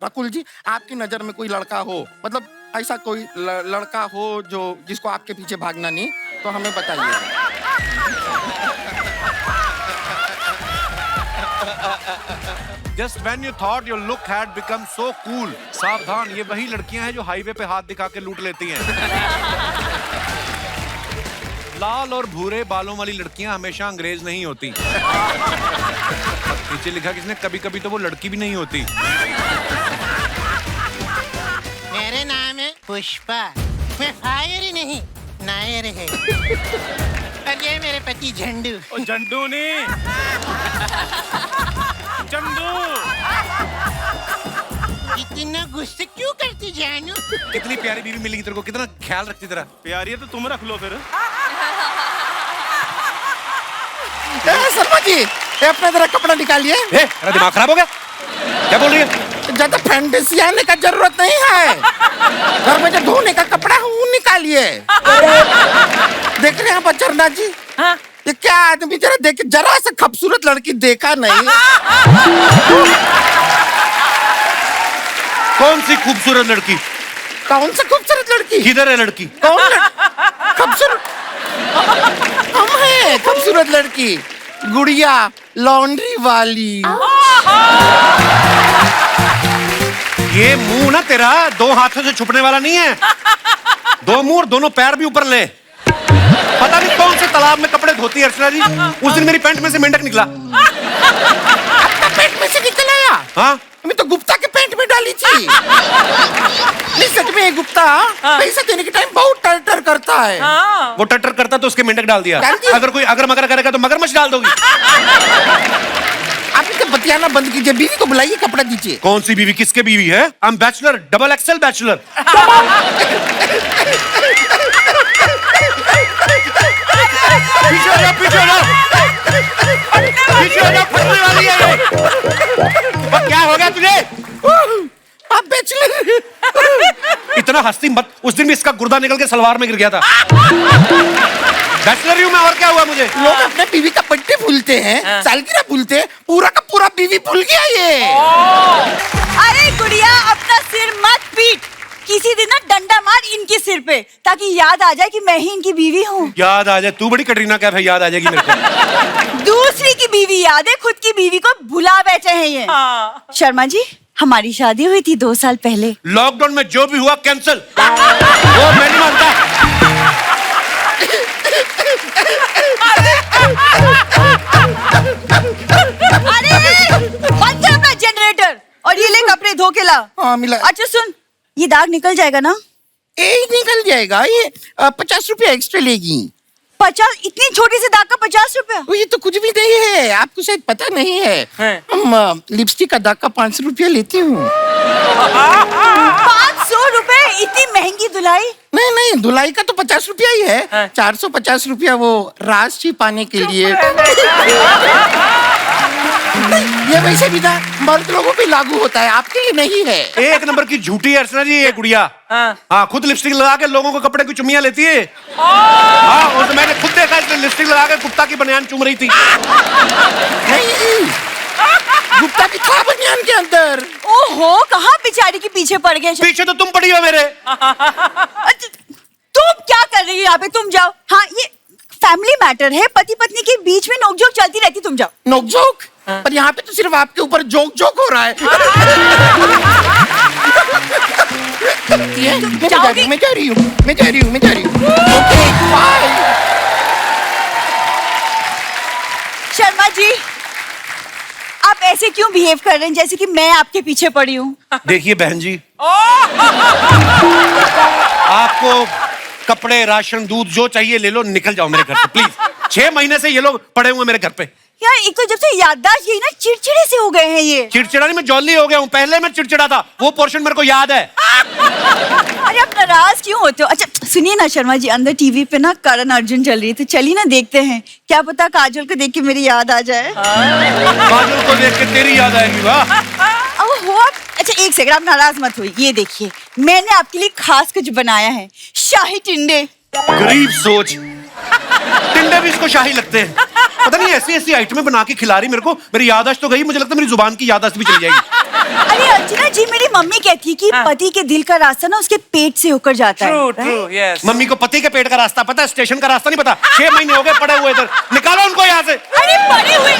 रकुल जी, आपकी नजर में कोई लड़का हो, मतलब ऐसा कोई लड़का हो जो जिसको आपके पीछे भागना नहीं, तो हमें बताइए। Just when you thought your look had become so cool, सावधान, ये वही लड़कियां हैं जो हाईवे पे हाथ दिखा के लूट लेती हैं। लाल और भूरे बालों वाली लड़कियां हमेशा अंग्रेज नहीं होती। नीचे लिखा किसने, कभी कभी तो वो लड़की भी नहीं होती। मेरा नाम है पुष्पा, मैं फायर ही नहीं नायर है। और ये मेरे पति झंडू। ओ झंडू नहीं, झंडू। इतना गुस्सा क्यों करती जानू? कितनी प्यारी बीवी मिलेगी तेरे को, कितना ख्याल रखती तेरा। प्यारी है तो तुम रख लो फिर। शर्मा जी, ये अपना जरा कपड़ा निकालिए। तेरा दिमाग खराब हो गया, क्या बोल रही है? ज्यादा फैंटेसी आने का जरूरत नहीं है। घर में जो धोने का कपड़ा है वो निकालिए। देख रहे हैं आप चरना जी? हाँ? ये क्या आदमी, जरा देख, जरा सा खूबसूरत लड़की देखा नहीं। कौन सी खूबसूरत लड़की? कौन सा खूबसूरत लड़की? किधर है लड़की? कौन खूबसूरत? हम है खूबसूरत लड़की, गुड़िया लॉन्ड्री वाली। ये मुंह ना तेरा दो हाथों से छुपने वाला नहीं है। दो मुंह और दोनों पैर भी ऊपर ले। पता नहीं कौन से तालाब में कपड़े धोती है अर्चना जी। उस दिन मेरी पैंट में से मेंढक निकला। आपका पेट में से निकल आया? हाँ, मैं तो गुप्ता के पेंट में डाली थी। नहीं सच में, गुप्ता पैसा देने के टाइम बहुत टर करता है। वो टटर करता तो उसके मेंढक डाल दिया। अगर कोई अगर मगर करेगा तो मगरमच्छ डाल दोगी। आप इसे बतियाना बंद कीजिए, बीवी को बुलाइए, कपड़ा दीजिए। कौन सी बीवी, किसके बीवी है? I am bachelor, double XL bachelor. पीछे हो जा, पीछे हो जा, पीछे हो जा, फटने वाली है ये। क्या हो गया तुझे? आप बैचलर। इतना हंसती मत, उस दिन भी इसका गुर्दा निकल के सलवार में गिर गया था। बैचलर हूँ मैं, और क्या हुआ मुझे? लोग अपने बीवी का बर्थडे भूलते हैं, सालगिरह भूलते हैं, पूरा का पूरा बीवी भूल गया ये। अरे गुड़िया, अपना सिर मत पीट, किसी दिन ना डंडा मार इनके सिर पे, ताकि याद आ जाए कि मैं ही इनकी बीवी हूँ। याद आ जाए? तू बड़ी कटरीना कैफ है, याद आ जाएगी मेरे को। दूसरी की बीवी याद है, खुद की बीवी को भुला बैठे हैं ये। शर्मा जी, हमारी शादी हुई थी 2 साल पहले। लॉकडाउन में जो भी हुआ कैंसिल, वो मैं नहीं मानता। अरे बंद कर अपना जनरेटर और ये ले कपड़े धो के ला। हाँ मिला। अच्छा सुन, ये दाग निकल जाएगा ना? निकल जाएगा ये। 50 रुपया एक्स्ट्रा लेगी। 50? इतनी छोटी सी दाग का 50 रुपया? ये तो कुछ भी नहीं है, आपको शायद पता नहीं है। हम लिपस्टिक का दाग का 500 रुपया लेती हूँ। 500 रुपए? इतनी महंगी धुलाई? नहीं नहीं, धुलाई का तो 50 रुपया ही है। 450 रुपया वो रास छिपाने के लिए। ये वैसे भी ना मर्द लोगों पे लागू होता है, आपके लिए नहीं है। एक नंबर की झूठी है अर्चना जी ये गुड़िया। हाँ, खुद लिपस्टिक लगा के लोगों को कपड़े की चुम्मियां लेती है। हाँ, और तो मैंने खुद देखा, इसने लिपस्टिक लगा के कुत्ता की बनियान चुम रही थी। नहीं, गुप्ता की था बनियान के अंदर। ओहो, कहाँ बेचारी के पीछे पड़ गए? पीछे तो तुम पड़ी हो मेरे। तुम क्या कर रही हो यहाँ पे? तुम जाओ। हाँ, ये फैमिली मैटर है, पति पत्नी के बीच में नोकझोंक चलती रहती, तुम जाओ। नोकझोंक? पर यहाँ पे तो सिर्फ आपके ऊपर जोक जोक हो रहा है। मैं जा रही हूँ। Okay, bye. शर्मा जी, आप ऐसे क्यों बिहेव कर रहे हैं जैसे कि मैं आपके पीछे पड़ी हूँ? देखिए बहन जी, आपको कपड़े, राशन, दूध जो चाहिए ले लो, निकल जाओ मेरे घर से प्लीज। 6 महीने से ये लोग पड़े हुए मेरे घर पे। यार, एक तो जब से याददाश्त यही ना चिड़चिड़े से हो गए हैं ये। चिड़चिड़ा नहीं, मैं जॉली हो गया हूँ। पहले मैं चिड़चिड़ा था, वो पोर्शन मेरे को याद है। अरे आप नाराज क्यों होते हो? अच्छा सुनिए ना शर्मा जी, अंदर टीवी पे ना करण अर्जुन चल रही है, तो चलिए ना देखते हैं, क्या पता काजल को देख के मेरी याद आ जाए। काजल को देख के तेरी याद आएगी। वाह। अच्छा एक सेकंड, आप नाराज मत होइए। ये देखिए, मैंने आपके लिए खास कुछ बनाया है, शाही टिंडे। गरीब सोच। टिंडे भी इसको शाही लगते हैं। पता नहीं ऐसी ऐसी आइटमें बना के खिला रही मेरे को। मेरी याददाश्त तो गई, मुझे लगता है मेरी जुबान की याददाश्त भी चली जाएगी। अरे अर्चना जी, मेरी मम्मी कहती कि पति के दिल का रास्ता ना उसके पेट से होकर जाता है। True true yes. मम्मी को पति के पेट का रास्ता पता है, स्टेशन का रास्ता नहीं पता। 6 महीने हो गए पड़े हुए इधर, निकालो उनको यहाँ से। अरे पड़े हुए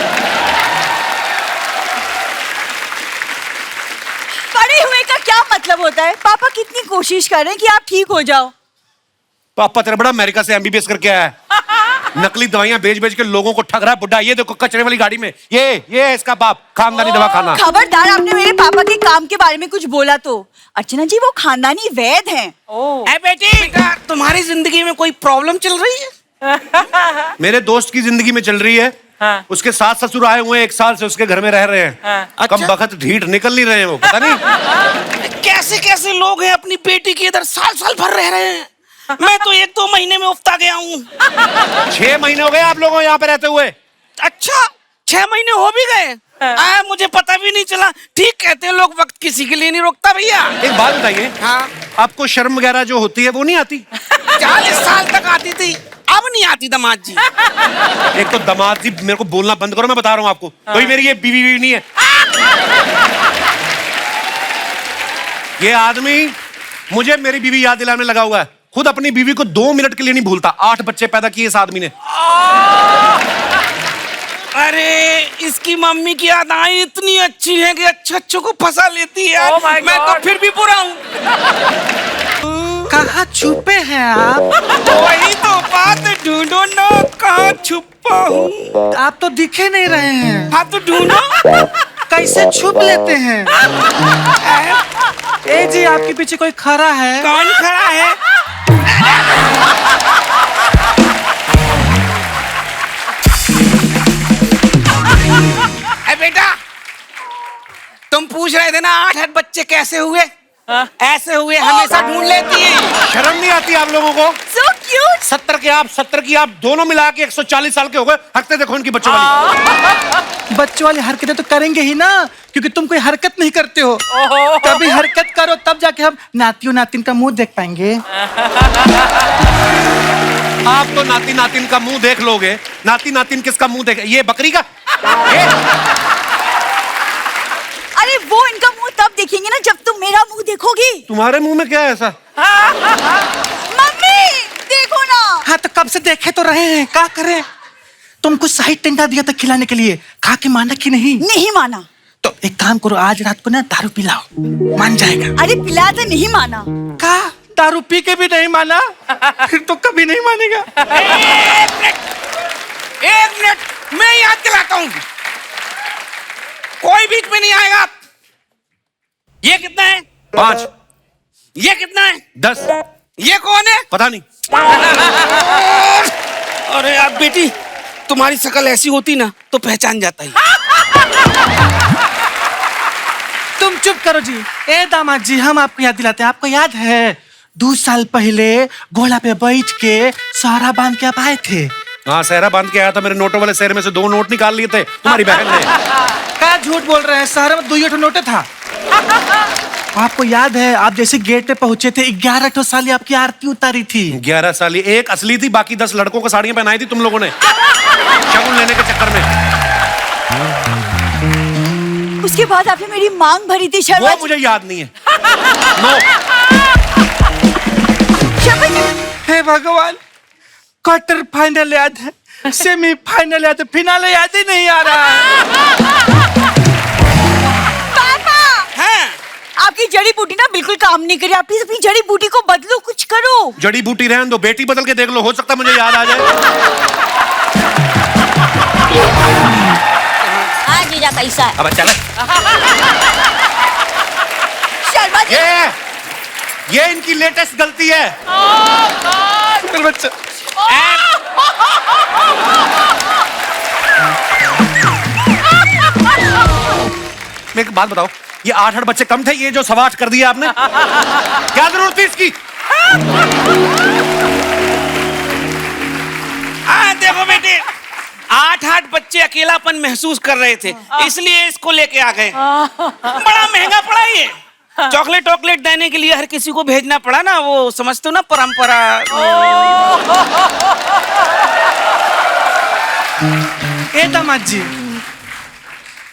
का क्या मतलब होता है? पापा कितनी कोशिश कर रहे हैं कि आप ठीक हो जाओ। पापा तेरा बड़ा अमेरिका से एमबीबीएस करके आया है, नकली दवाइयां बेच बेच के लोगों को ठग रहा है बुड्ढा। ये देखो कचरे वाली गाड़ी में, ये है इसका बाप, खानदानी दवा खाना। खबरदार, आपने मेरे पापा के काम के बारे में कुछ बोला तो। अर्चना जी, वो खानदानी वैद हैं। ए बेटी, तुम्हारी जिंदगी में कोई प्रॉब्लम चल रही है? मेरे दोस्त की जिंदगी में चल रही है। हाँ। उसके सास ससुर आए हुए हैं, 1 साल से उसके घर में रह रहे हैं। हाँ। कम बखत ढीठ निकल नहीं रहे हैं वो, पता नहीं कैसे कैसे लोग हैं अपनी बेटी के इधर साल साल भर रह रहे हैं। मैं तो 1-2 महीने में उफ्ता गया हूँ। 6 महीने हो गए आप लोगों यहाँ पे रहते हुए। अच्छा, 6 महीने हो भी गए? मुझे पता भी नहीं चला। ठीक कहते हैं लोग, वक्त किसी के लिए नहीं रोकता भैया। एक बात बताइए, हाँ? आपको शर्म वगैरह जो होती है वो नहीं आती? 40 साल तक आती थी, अब नहीं आती दामाद जी। एक तो दामाद जी मेरे को बोलना बंद करो, मैं बता रहा हूँ आपको। कोई मेरी ये बीवी नहीं है। ये आदमी मुझे मेरी बीवी याद दिलाने लगा हुआ है। खुद अपनी बीवी को 2 मिनट के लिए नहीं भूलता। 8 बच्चे पैदा किए इस आदमी ने। अरे इसकी मम्मी की यादें इतनी अच्छी हैं कि अच्छे को फंसा लेती है। मैं तो फिर भी बुरा हूँ। कहाँ छुपे हैं आप? वही तो बात, ढूंढो ना कहाँ छुपा हूँ। आप तो दिखे नहीं रहे हैं। हाँ तो ढूंढो। कैसे छुप लेते हैं? ए जी, आपके पीछे कोई खड़ा है? कौन खड़ा है? बेटा, तुम पूछ रहे थे ना 8 बच्चे कैसे हुए? ऐसे हुए हमेशा ढूंढ लेती है। शर्म नहीं आती आप लोगों को? So cute. 70 के आप 70 की आप दोनों मिला के 140 साल के हो गए। हकते देखो इनकी बच्चों वाली। बच्चों वाली हरकतें तो करेंगे ही ना, क्योंकि तुम कोई हरकत नहीं करते हो। कभी हरकत करो तब जाके हम नातियों नातिन का मुंह देख पाएंगे। आप तो नाती नातिन का मुंह देख लोगे। नाती नातिन किसका मुंह देखे? ये बकरी का? अरे वो इनका मुंह तब देखेंगे ना जब तुम मेरा मुंह देखोगी। तुम्हारे मुंह में क्या है ऐसा? मम्मी देखो ना। हाँ तो कब से देखे तो रहे हैं, क्या करें? तुमको सही टेंडा दिया था खिलाने के लिए, खा के माना कि नहीं? नहीं माना। तो एक काम करो, आज रात को ना दारू पिलाओ, मान जाएगा। अरे पिला तो नहीं माना। का दारू पी के भी नहीं माना? फिर तो कभी नहीं मानेगा। एक मिनट, मैं याद दिलाता हूँ। कोई बीच में नहीं आएगा। ये कितना है? 5। ये कितना है? 10। ये कौन है? पता नहीं। अरे आप बेटी, तुम्हारी शक्ल ऐसी होती ना तो पहचान जाता ही। तुम चुप करो जी। ए दामाद जी, हम आपको याद दिलाते हैं। आपको याद है 2 साल पहले घोड़ा पे बैठ के सहरा बांध के आप आए थे? हाँ, सहरा बांध के आया था। मेरे नोटों वाले शहर में से 2 नोट निकाल लिए थे तुम्हारी बहन ने। क्या झूठ बोल रहे हैं? शहर में 2 नोटे था। आपको याद है, आप जैसे गेट पे पहुंचे थे 11 साल आपकी आरती उतारी थी। 11 साल, एक असली थी, बाकी 10 लड़कों को साड़ियां पहनाई थी तुम लोगों ने शगुन लेने के चक्कर में। उसके बाद आपने मेरी मांग भरी थी शर्मा वो जी। मुझे याद नहीं है। नो। शर्मा जी। हे भगवान, क्वार्टर फाइनल याद है, सेमीफाइनल याद है, फिनाले याद ही नहीं आ रहा है। पापा। हाँ? आपकी जड़ी बूटी ना बिल्कुल काम नहीं करी। आप प्लीज अपनी जड़ी बूटी को बदलो, कुछ करो। जड़ी बूटी रहने दो, बेटी बदल के देख लो, हो सकता मुझे याद आ जाए। हाँ जीजा, कैसा है? अब चल। शर्मा जी। ये इनकी लेटेस्ट गलती है। बच्चा मैं एक बात बताओ, ये 8 बच्चे कम थे? ये जो 8.25 कर दिया आपने, क्या जरूरत थी इसकी? देखो बेटे, 8 बच्चे अकेलापन महसूस कर रहे थे, इसलिए इसको लेके आ गए। बड़ा महंगा पड़ा ये। चॉकलेट देने के लिए हर किसी को भेजना पड़ा ना, वो समझते हो ना, परंपरा। ए दामाद जी,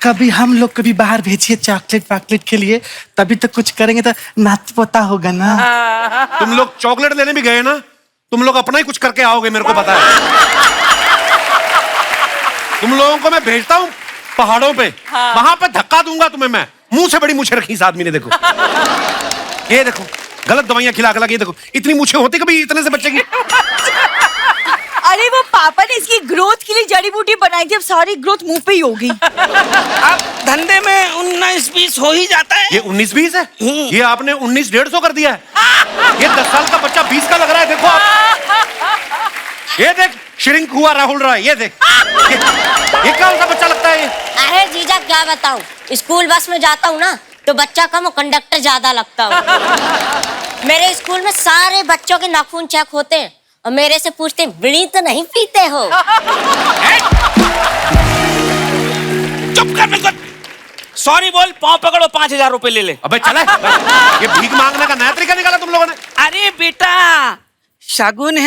कभी हम लोग कभी बाहर भेजिए चॉकलेट वॉकलेट के लिए, तभी तो कुछ करेंगे तो नाती पोता होगा ना। तुम लोग चॉकलेट लेने भी गए ना, तुम लोग अपना ही कुछ करके आओगे, मेरे को पता है। तुम लोगों को मैं भेजता हूँ पहाड़ों पे, वहां पे धक्का दूंगा तुम्हें मैं। मुंह से बड़ी मूछें रखी इस आदमी ने, देखो ये देखो, गलत दवाइयां खिला खिला के, देखो इतनी मूछें होती कभी इतने से बच्चे की। अरे वो पापा ने इसकी ग्रोथ के लिए जड़ी बूटी बनाई थी, अब सारी ग्रोथ मुंह पे ही होगी। अब धंधे में 19-20 हो ही जाता है। ये 19-20 है, ये आपने 19-150 कर दिया है। ये 10 साल का बच्चा 20 का लग रहा है, देखो आप। ये देख श्रिंक हुआ राहुल राय, ये देख, ये कौन सा बच्चा लगता है ये? अरे जीजा क्या बताऊं, स्कूल बस में जाता हूँ ना तो बच्चा कम और कंडक्टर ज्यादा लगता हूँ। मेरे स्कूल में सारे बच्चों के नाखून चेक होते हैं और मेरे से पूछते बीड़ी तो नहीं पीते हो? चुप कर बिल्कुल। सॉरी बोल, पाँव पकड़ो, 5000 रुपए ले ले। अबे चला, ये भीख मांगने का नया तरीका निकाला तुम लोगों ने। अरे बेटा, शगुन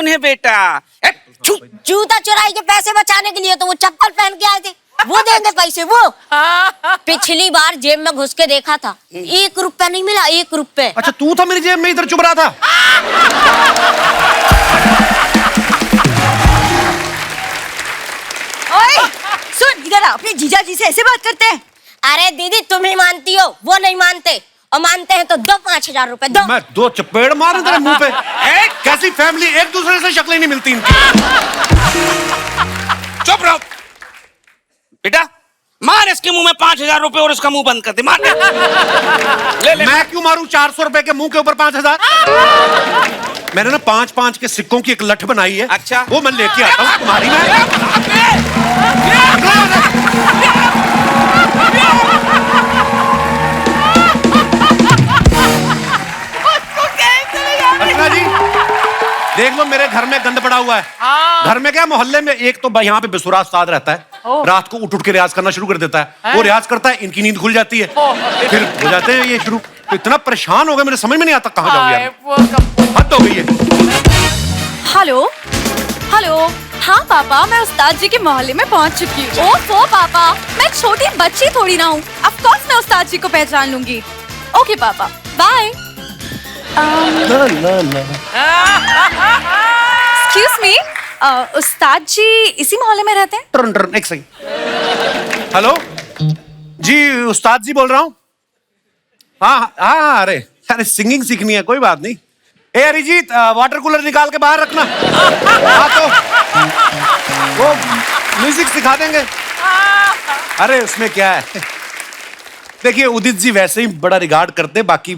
है बेटा। जूता चुराई के पैसे बचाने के लिए तो वो चप्पल पहन के आए थे, वो देंगे पैसे वो। पिछली बार जेब में घुस के देखा था, 1 रुपया नहीं मिला, 1 रुपया। अच्छा तू था मेरी जेब में इधर चुभ रहा था। ओए सुन, इधर आ, अपने जीजा जी से ऐसे बात करते हैं? अरे दीदी तुम ही मानती हो, वो नहीं मानते, और मानते हैं तो दो 5000 रुपए दो। मैं 2 चपेड़ मारूं तेरे मुंह पे। कैसी फैमिली, एक दूसरे से शक्लें नहीं मिलती इनकी। चुप रहो बेटा, मार इसके मुंह में 5000 रुपए और उसका मुंह बंद कर दे, मार दे। ले। मैं क्यों मारूं 400 रुपए के मुंह के ऊपर 5000? मैंने ना 5-5 के सिक्कों की एक लठ बनाई है। अच्छा, वो मैं लेके आता हूँ तुम्हारी में। अर्चना जी देख लो, मेरे घर में गंद पड़ा हुआ है। घर में क्या, मोहल्ले में एक तो यहाँ पे बेसुरा उस्ताद रहता है, रात को उठ के रियाज करना शुरू कर देता है। वो रियाज करता है, इनकी नींद खुल जाती है, फिर हो जाते हैं ये शुरू। तो इतना परेशान हो गया, मेरे समझ में नहीं आता कहाँ जाऊँ यार, हद हो गई है। हेलो हेलो, हाँ पापा, मैं उस्ताद जी के मोहल्ले में पहुंच चुकी हूँ। ओफो पापा, मैं छोटी बच्ची थोड़ी ना हूँ, ऑफ कोर्स मैं उस्ताद जी को पहचान लूंगी। ओके पापा, बाय। एक्सक्यूज मी, उस्ताद जी इसी मोहल्ले में रहते हैं? टर्न एक सही। हेलो जी, उस्ताद जी बोल रहा हूँ। हाँ, अरे सिंगिंग सीखनी है, कोई बात नहीं। ए अरिजीत, वाटर कूलर निकाल के बाहर रखना। हाँ तो वो म्यूजिक सिखा देंगे। अरे उसमें क्या है, देखिए उदित जी वैसे ही बड़ा रिगार्ड करते, बाकी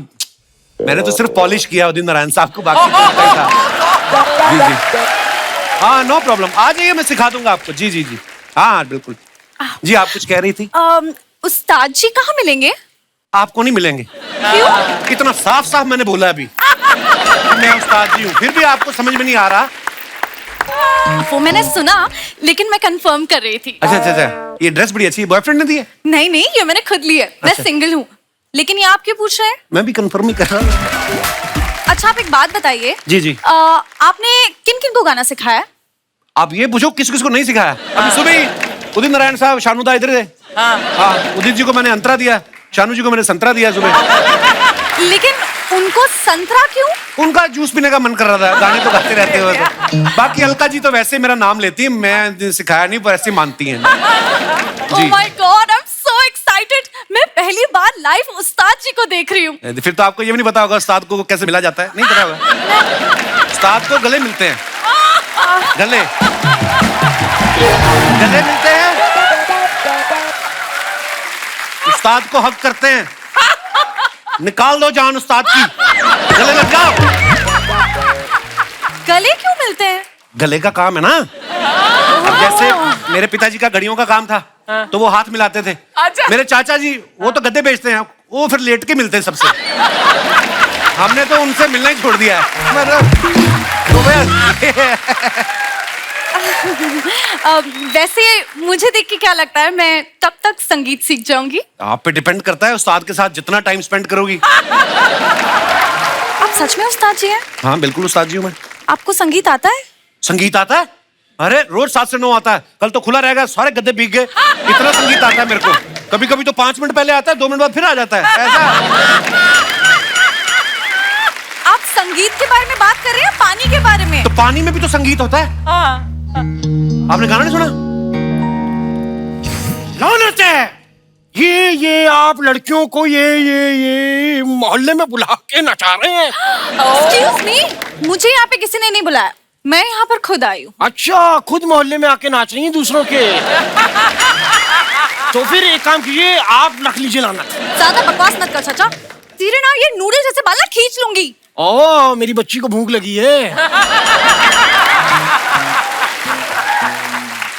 मैंने तो सिर्फ पॉलिश किया उदित नारायण साहब को, बाकी तो पता ही था। जी जी, हाँ नो प्रॉब्लम, आ जाइए, मैं सिखा दूंगा आपको। जी जी जी, हाँ बिल्कुल। जी आप कुछ कह रही थी? उस्ताद जी कहाँ मिलेंगे? आपको नहीं मिलेंगे। क्यों? कितना साफ साफ मैंने बोला अभी, मैं उस्ताद जी हूँ, फिर भी आपको समझ में नहीं आ रहा। वो मैंने सुना, लेकिन मैं कंफर्म कर रही थी। अच्छा, ये ड्रेस बड़ी अच्छी है, बॉयफ्रेंड ने दी है? नहीं, ये मैंने खुद ली है, मैं सिंगल हूँ। लेकिन ये आप क्यों पूछ रहे हैं? मैं भी कंफर्म ही कर रहा हूँ। अच्छा आप एक बात बताइए। जी जी। आपने किन किन को गाना सिखाया? आप ये पूछो किस किस को नहीं सिखाया। अभी सुबह ही उदित नारायण साहब, शानुदा इधर थे। हाँ, उदित जी को मैंने अंतरा दिया, शानू जी को मैंने संतरा दिया सुबह। लेकिन उनको संतरा क्यों? उनका जूस पीने का मन कर रहा था, गाने तो गाते रहते हुए। तो बाकी अलका जी तो वैसे मेरा नाम लेती है, मैं सिखाया नहीं, पर ऐसे मानती हैं। Oh my God, I'm so excited! मैं पहली बार लाइव उस्ताद जी को देख रही हूँ। फिर तो आपको ये भी नहीं पता होगा उस्ताद को कैसे मिला जाता है, नहीं पता होगा? उस्ताद को गले मिलते हैं, गले मिलते हैं, उस्ताद को हक करते हैं। निकाल दो जान उस्ताद की, गले लग जाओ। गले क्यों मिलते हैं? गले का काम है ना। अब जैसे मेरे पिताजी का घड़ियों का काम था, तो वो हाथ मिलाते थे। मेरे चाचा जी वो तो गद्दे बेचते हैं, वो फिर लेट के मिलते हैं सबसे। हमने तो उनसे मिलना ही छोड़ दिया है। वैसे मुझे देख के क्या लगता है, मैं कब तक संगीत सीख जाऊंगी? आप पे डिपेंड करता है, उस्ताद के साथ जितना टाइम स्पेंड करोगी। आप सच में उस्ताद जी हैं? हाँ बिल्कुल उस्ताद जी हूँ मैं। आपको संगीत आता है? संगीत आता है? अरे रोज 7 से 9 आता है, कल तो खुला रहेगा, सारे गद्दे भीग गए। इतना संगीत आता है मेरे को। कभी कभी तो 5 मिनट पहले आता है, 2 मिनट बाद फिर आ जाता है, ऐसा। आप संगीत के बारे में बात कर रहे हैं, पानी के बारे में? तो पानी में भी तो संगीत होता है। आपने गाना नहीं सुना? लानत है, ये आप लड़कियों को ये मोहल्ले में बुला के नचा रहे हैं। Excuse me, मुझे यहाँ पे किसी ने नहीं बुलाया, मैं यहाँ पर खुद आई हूँ। अच्छा, खुद मोहल्ले में आके नाच रही हैं दूसरों के। तो फिर एक काम कीजिए, आप रख लीजिए लानत। ज्यादा बकवास मत कर चाचा, तेरे ना ये नूडल जैसे बाल ना खींच लूंगी। ओ, मेरी बच्ची को भूख लगी है।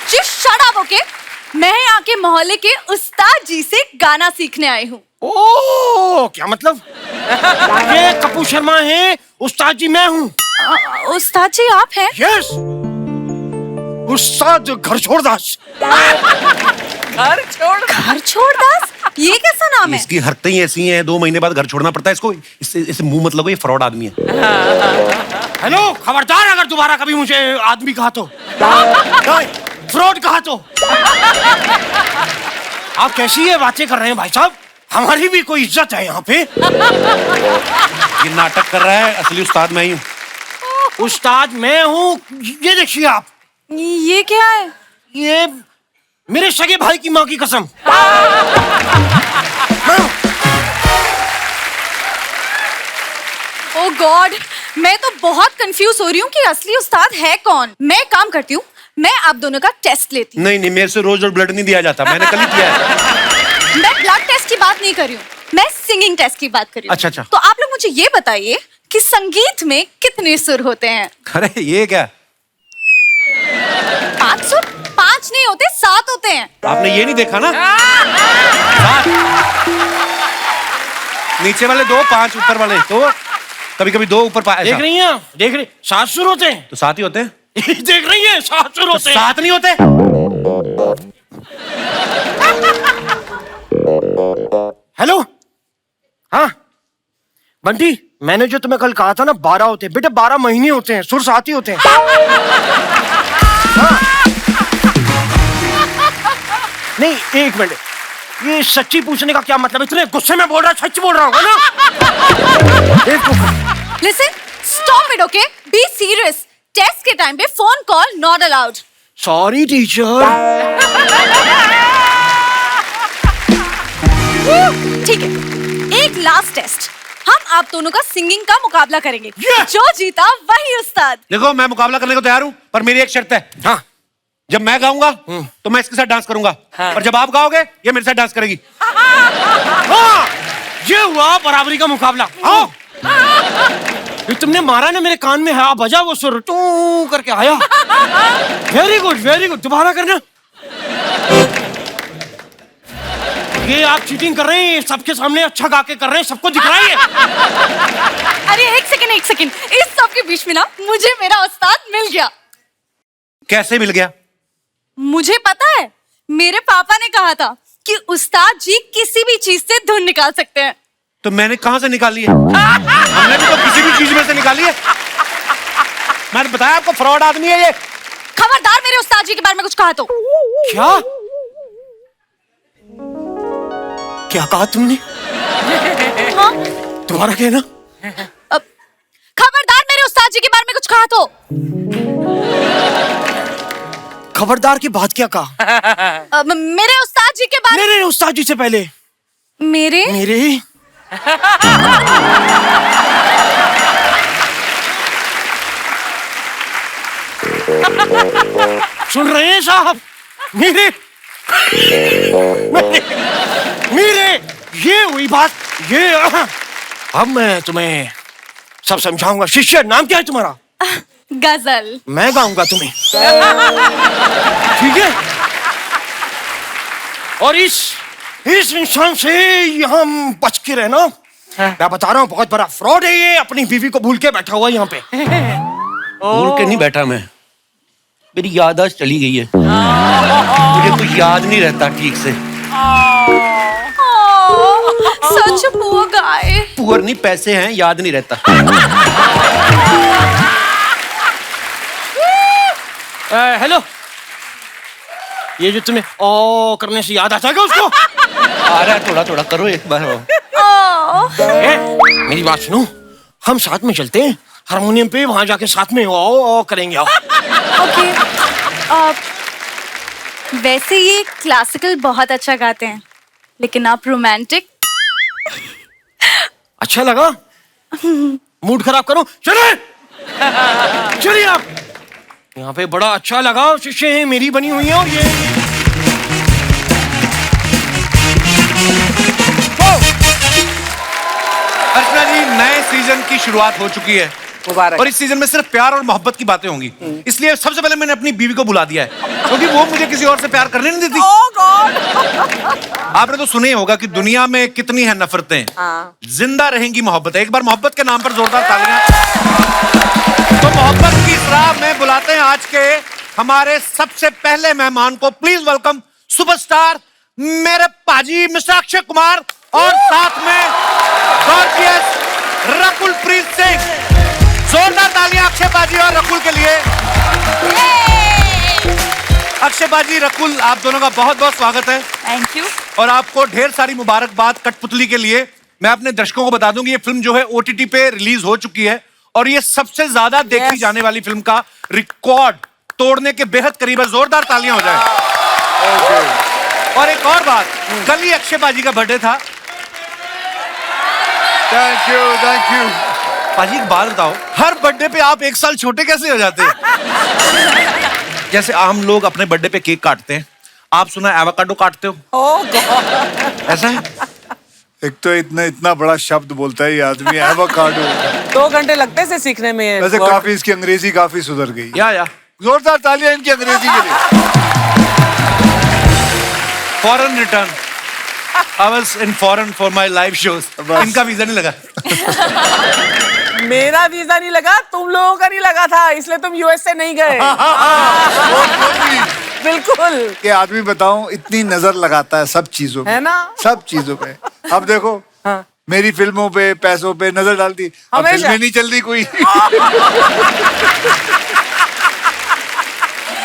Just shut up, okay? मैं यहाँ के मोहल्ले के उस्ताद जी से गाना सीखने आई हूँ। ओ, क्या मतलब? ये कपूर शर्मा है, उस्ताद जी मैं हूँ। उस्ताद जी आप हैं? यस, उस्ताद घर छोड़ दास। घर छोड़ दास, ये कैसा नाम है? इसकी हरकतें ही ऐसी हैं, 2 महीने बाद घर छोड़ना पड़ता है इसको। इससे मुंह मत लगो, ये फ्रॉड आदमी है। हेलो, खबरदार अगर दोबारा कभी मुझे आदमी कहा तो, फ्रॉड कहा तो। आप कैसी ये बातें कर रहे हैं भाई साहब? हमारी भी कोई इज्जत है यहाँ पे। ये नाटक कर रहा है, असली उस्ताद मैं ही हूँ। उस्ताद मैं हूँ, ये देखिए आप। ये क्या है? ये मेरे सगे भाई की माँ की कसम। ओह गॉड, मैं तो बहुत कंफ्यूज हो रही हूँ कि असली उस्ताद है कौन। मैं काम करती हूँ, मैं आप दोनों का टेस्ट लेती हूँ। नहीं, मेरे से रोज ब्लड नहीं दिया जाता, मैंने कल ही किया है। मैं ब्लड टेस्ट की बात नहीं कर रही हूँ, मैं सिंगिंग टेस्ट की बात कर रही हूँ। अच्छा। तो आप लोग मुझे ये बताइए कि संगीत में कितने सुर होते हैं? अरे ये क्या? 5 सुर? 5 नहीं होते, 7 होते हैं। आपने ये नहीं देखा ना? 7 नीचे वाले 2, 5 ऊपर वाले, तो कभी कभी 2 ऊपर। देख रही हैं? देख रही, 7 सुर होते हैं। तो 7 ही होते हैं। देख रही है, 7 सुर होते हैं। 7 नहीं होते। हेलो, हाँ बंटी, मैंने जो तुम्हें कल कहा था ना 12 होते हैं। बेटे 12 महीने होते हैं, सुर 7 ही होते हैं। हाँ। नहीं, एक मिनट, ये सच्ची पूछने का क्या मतलब? इतने गुस्से में बोल रहा है, सच बोल रहा होगा ना? Listen, stop it, okay? Be serious. Test के टाइम पे phone call not allowed. Sorry teacher. ठीक है, एक लास्ट टेस्ट। हम आप दोनों का सिंगिंग का मुकाबला करेंगे। Yes! जो जीता वही उस्ताद। देखो, मैं मुकाबला करने को तैयार हूँ, पर मेरी एक शर्त है। हाँ। जब मैं गाऊंगा तो मैं इसके साथ डांस करूंगा, और जब आप गाओगे ये मेरे साथ डांस करेगी। हाँ, ये हुआ बराबरी का मुकाबला। हाँ। ये तुमने मारा ना मेरे कान में, हाँ बजा वो सुर, टू करके आया। Very good, very good. दोबारा करना। ये आप चीटिंग कर रहे हैं, सबके सामने अच्छा गा के कर रहे हैं, सबको दिख रहा है। अरे एक सेकंड, इस सब के बीच में ना मुझे मेरा उस्ताद मिल गया। कैसे मिल गया? मुझे पता है, मेरे पापा ने कहा था कि उस्ताद जी किसी भी चीज से धुन निकाल सकते हैं। तो मैंने कहां से निकाली है? हमने भी तो किसी भी चीज में से निकाली है। मैंने बताया आपको, फ्रॉड आदमी है ये। खबरदार मेरे उस्ताद जी के बारे में कुछ कहा तो। क्या क्या कहा तुमने? हाँ? दोबारा कहना। खबरदार मेरे उस्ताद जी के बारे में कुछ कहा तो। खबरदार की बात क्या कहा? मेरे उस्ताद जी के बारे मेरे उस्ताद जी से पहले मेरे सुन रहे हैं साहब? मेरे ये हुई बात। ये अब मैं तुम्हें सब समझाऊंगा। शिष्य, नाम क्या है तुम्हारा? गजल। मैं गाऊंगा तुम्हें, ठीक है? और इस इंसान से यहाँ बच के रहना। मैं बता रहा हूँ, बहुत बड़ा फ्रॉड है ये। अपनी बीवी को भूल के बैठा हुआ यहाँ पे। भूल के नहीं बैठा मैं, मेरी याददाश्त चली गई है। मुझे कुछ याद नहीं रहता ठीक से। सच पुअर गाय। पुअर नहीं, पैसे हैं, याद नहीं रहता। हेलो, ये जो तुम्हें ओ करने से याद आता है क्या उसको? आ रहा है, थोड़ा थोड़ा करो एक बार। मेरी बात सुनो, हम साथ में चलते हैं हारमोनियम पे, वहां जाके साथ में ओ करेंगे। आओ। ओके। वैसे ये क्लासिकल बहुत अच्छा गाते हैं, लेकिन आप रोमांटिक। अच्छा लगा? मूड खराब करो, चलिए चलिए आप। यहाँ पे बड़ा अच्छा लगा, शीशे हैं मेरी बनी हुई है, और ये अर्चना जी, नए सीजन की शुरुआत हो चुकी है और इस सीजन में सिर्फ प्यार और मोहब्बत की बातें होंगी। इसलिए सबसे पहले मैंने अपनी बीवी को बुला दिया है, क्योंकि वो मुझे किसी और से प्यार करने नहीं देती। आपने तो सुना ही होगा कि दुनिया में कितनी है नफरतें, जिंदा रहेंगी मोहब्बतें। एक बार मोहब्बत के नाम पर जोरदार तालियां। तो मोहब्बत की इस राह में बुलाते हैं आज के हमारे सबसे पहले मेहमान को। प्लीज वेलकम सुपरस्टार मेरे पाजी मिस्टर अक्षय कुमार, और साथ में गॉर्जियस रकुल प्रीत सिंह। जोरदार तालियां अक्षय बाजी और रकुल के लिए। अक्षय बाजी, रकुल, आप दोनों का बहुत बहुत स्वागत है। Thank you. और आपको ढेर सारी मुबारकबाद कठपुतली के लिए। मैं अपने दर्शकों को बता दूं कि ये फिल्म जो है OTT पे रिलीज हो चुकी है और ये सबसे ज्यादा देखी जाने वाली फिल्म का रिकॉर्ड तोड़ने के बेहद करीब है। जोरदार तालियां हो जाए। और एक और बात, कल ही अक्षय बाजी का बर्थडे था। Thank you, thank you. बाजी एक बात बताओ, हर बर्थडे पे आप एक साल छोटे कैसे हो जाते हैं? जैसे आम लोग अपने बर्थडे पे केक काटते हैं, आप सुना एवोकाडो काटते हो? ऐसा है? एक तो इतना बड़ा शब्द बोलता है ये आदमी, एवोकाडो। 2 घंटे लगते हैं सीखने में। वैसे काफी इसकी अंग्रेजी काफी सुधर गई। या जोरदार तालियां इनकी अंग्रेजी के लिए। Foreign return. I was in foreign for my live shows. इनका वीजा नहीं लगा। मेरा वीजा नहीं लगा, तुम लोगों का नहीं लगा था, इसलिए तुम US से नहीं गए। बिल्कुल। ये आदमी बताऊं, इतनी नजर लगाता है सब चीजों पे, है ना? सब चीजों पे। अब देखो, मेरी फिल्मों पे, पैसों पे नजर डालती, अब फिल्में नहीं चल रही कोई।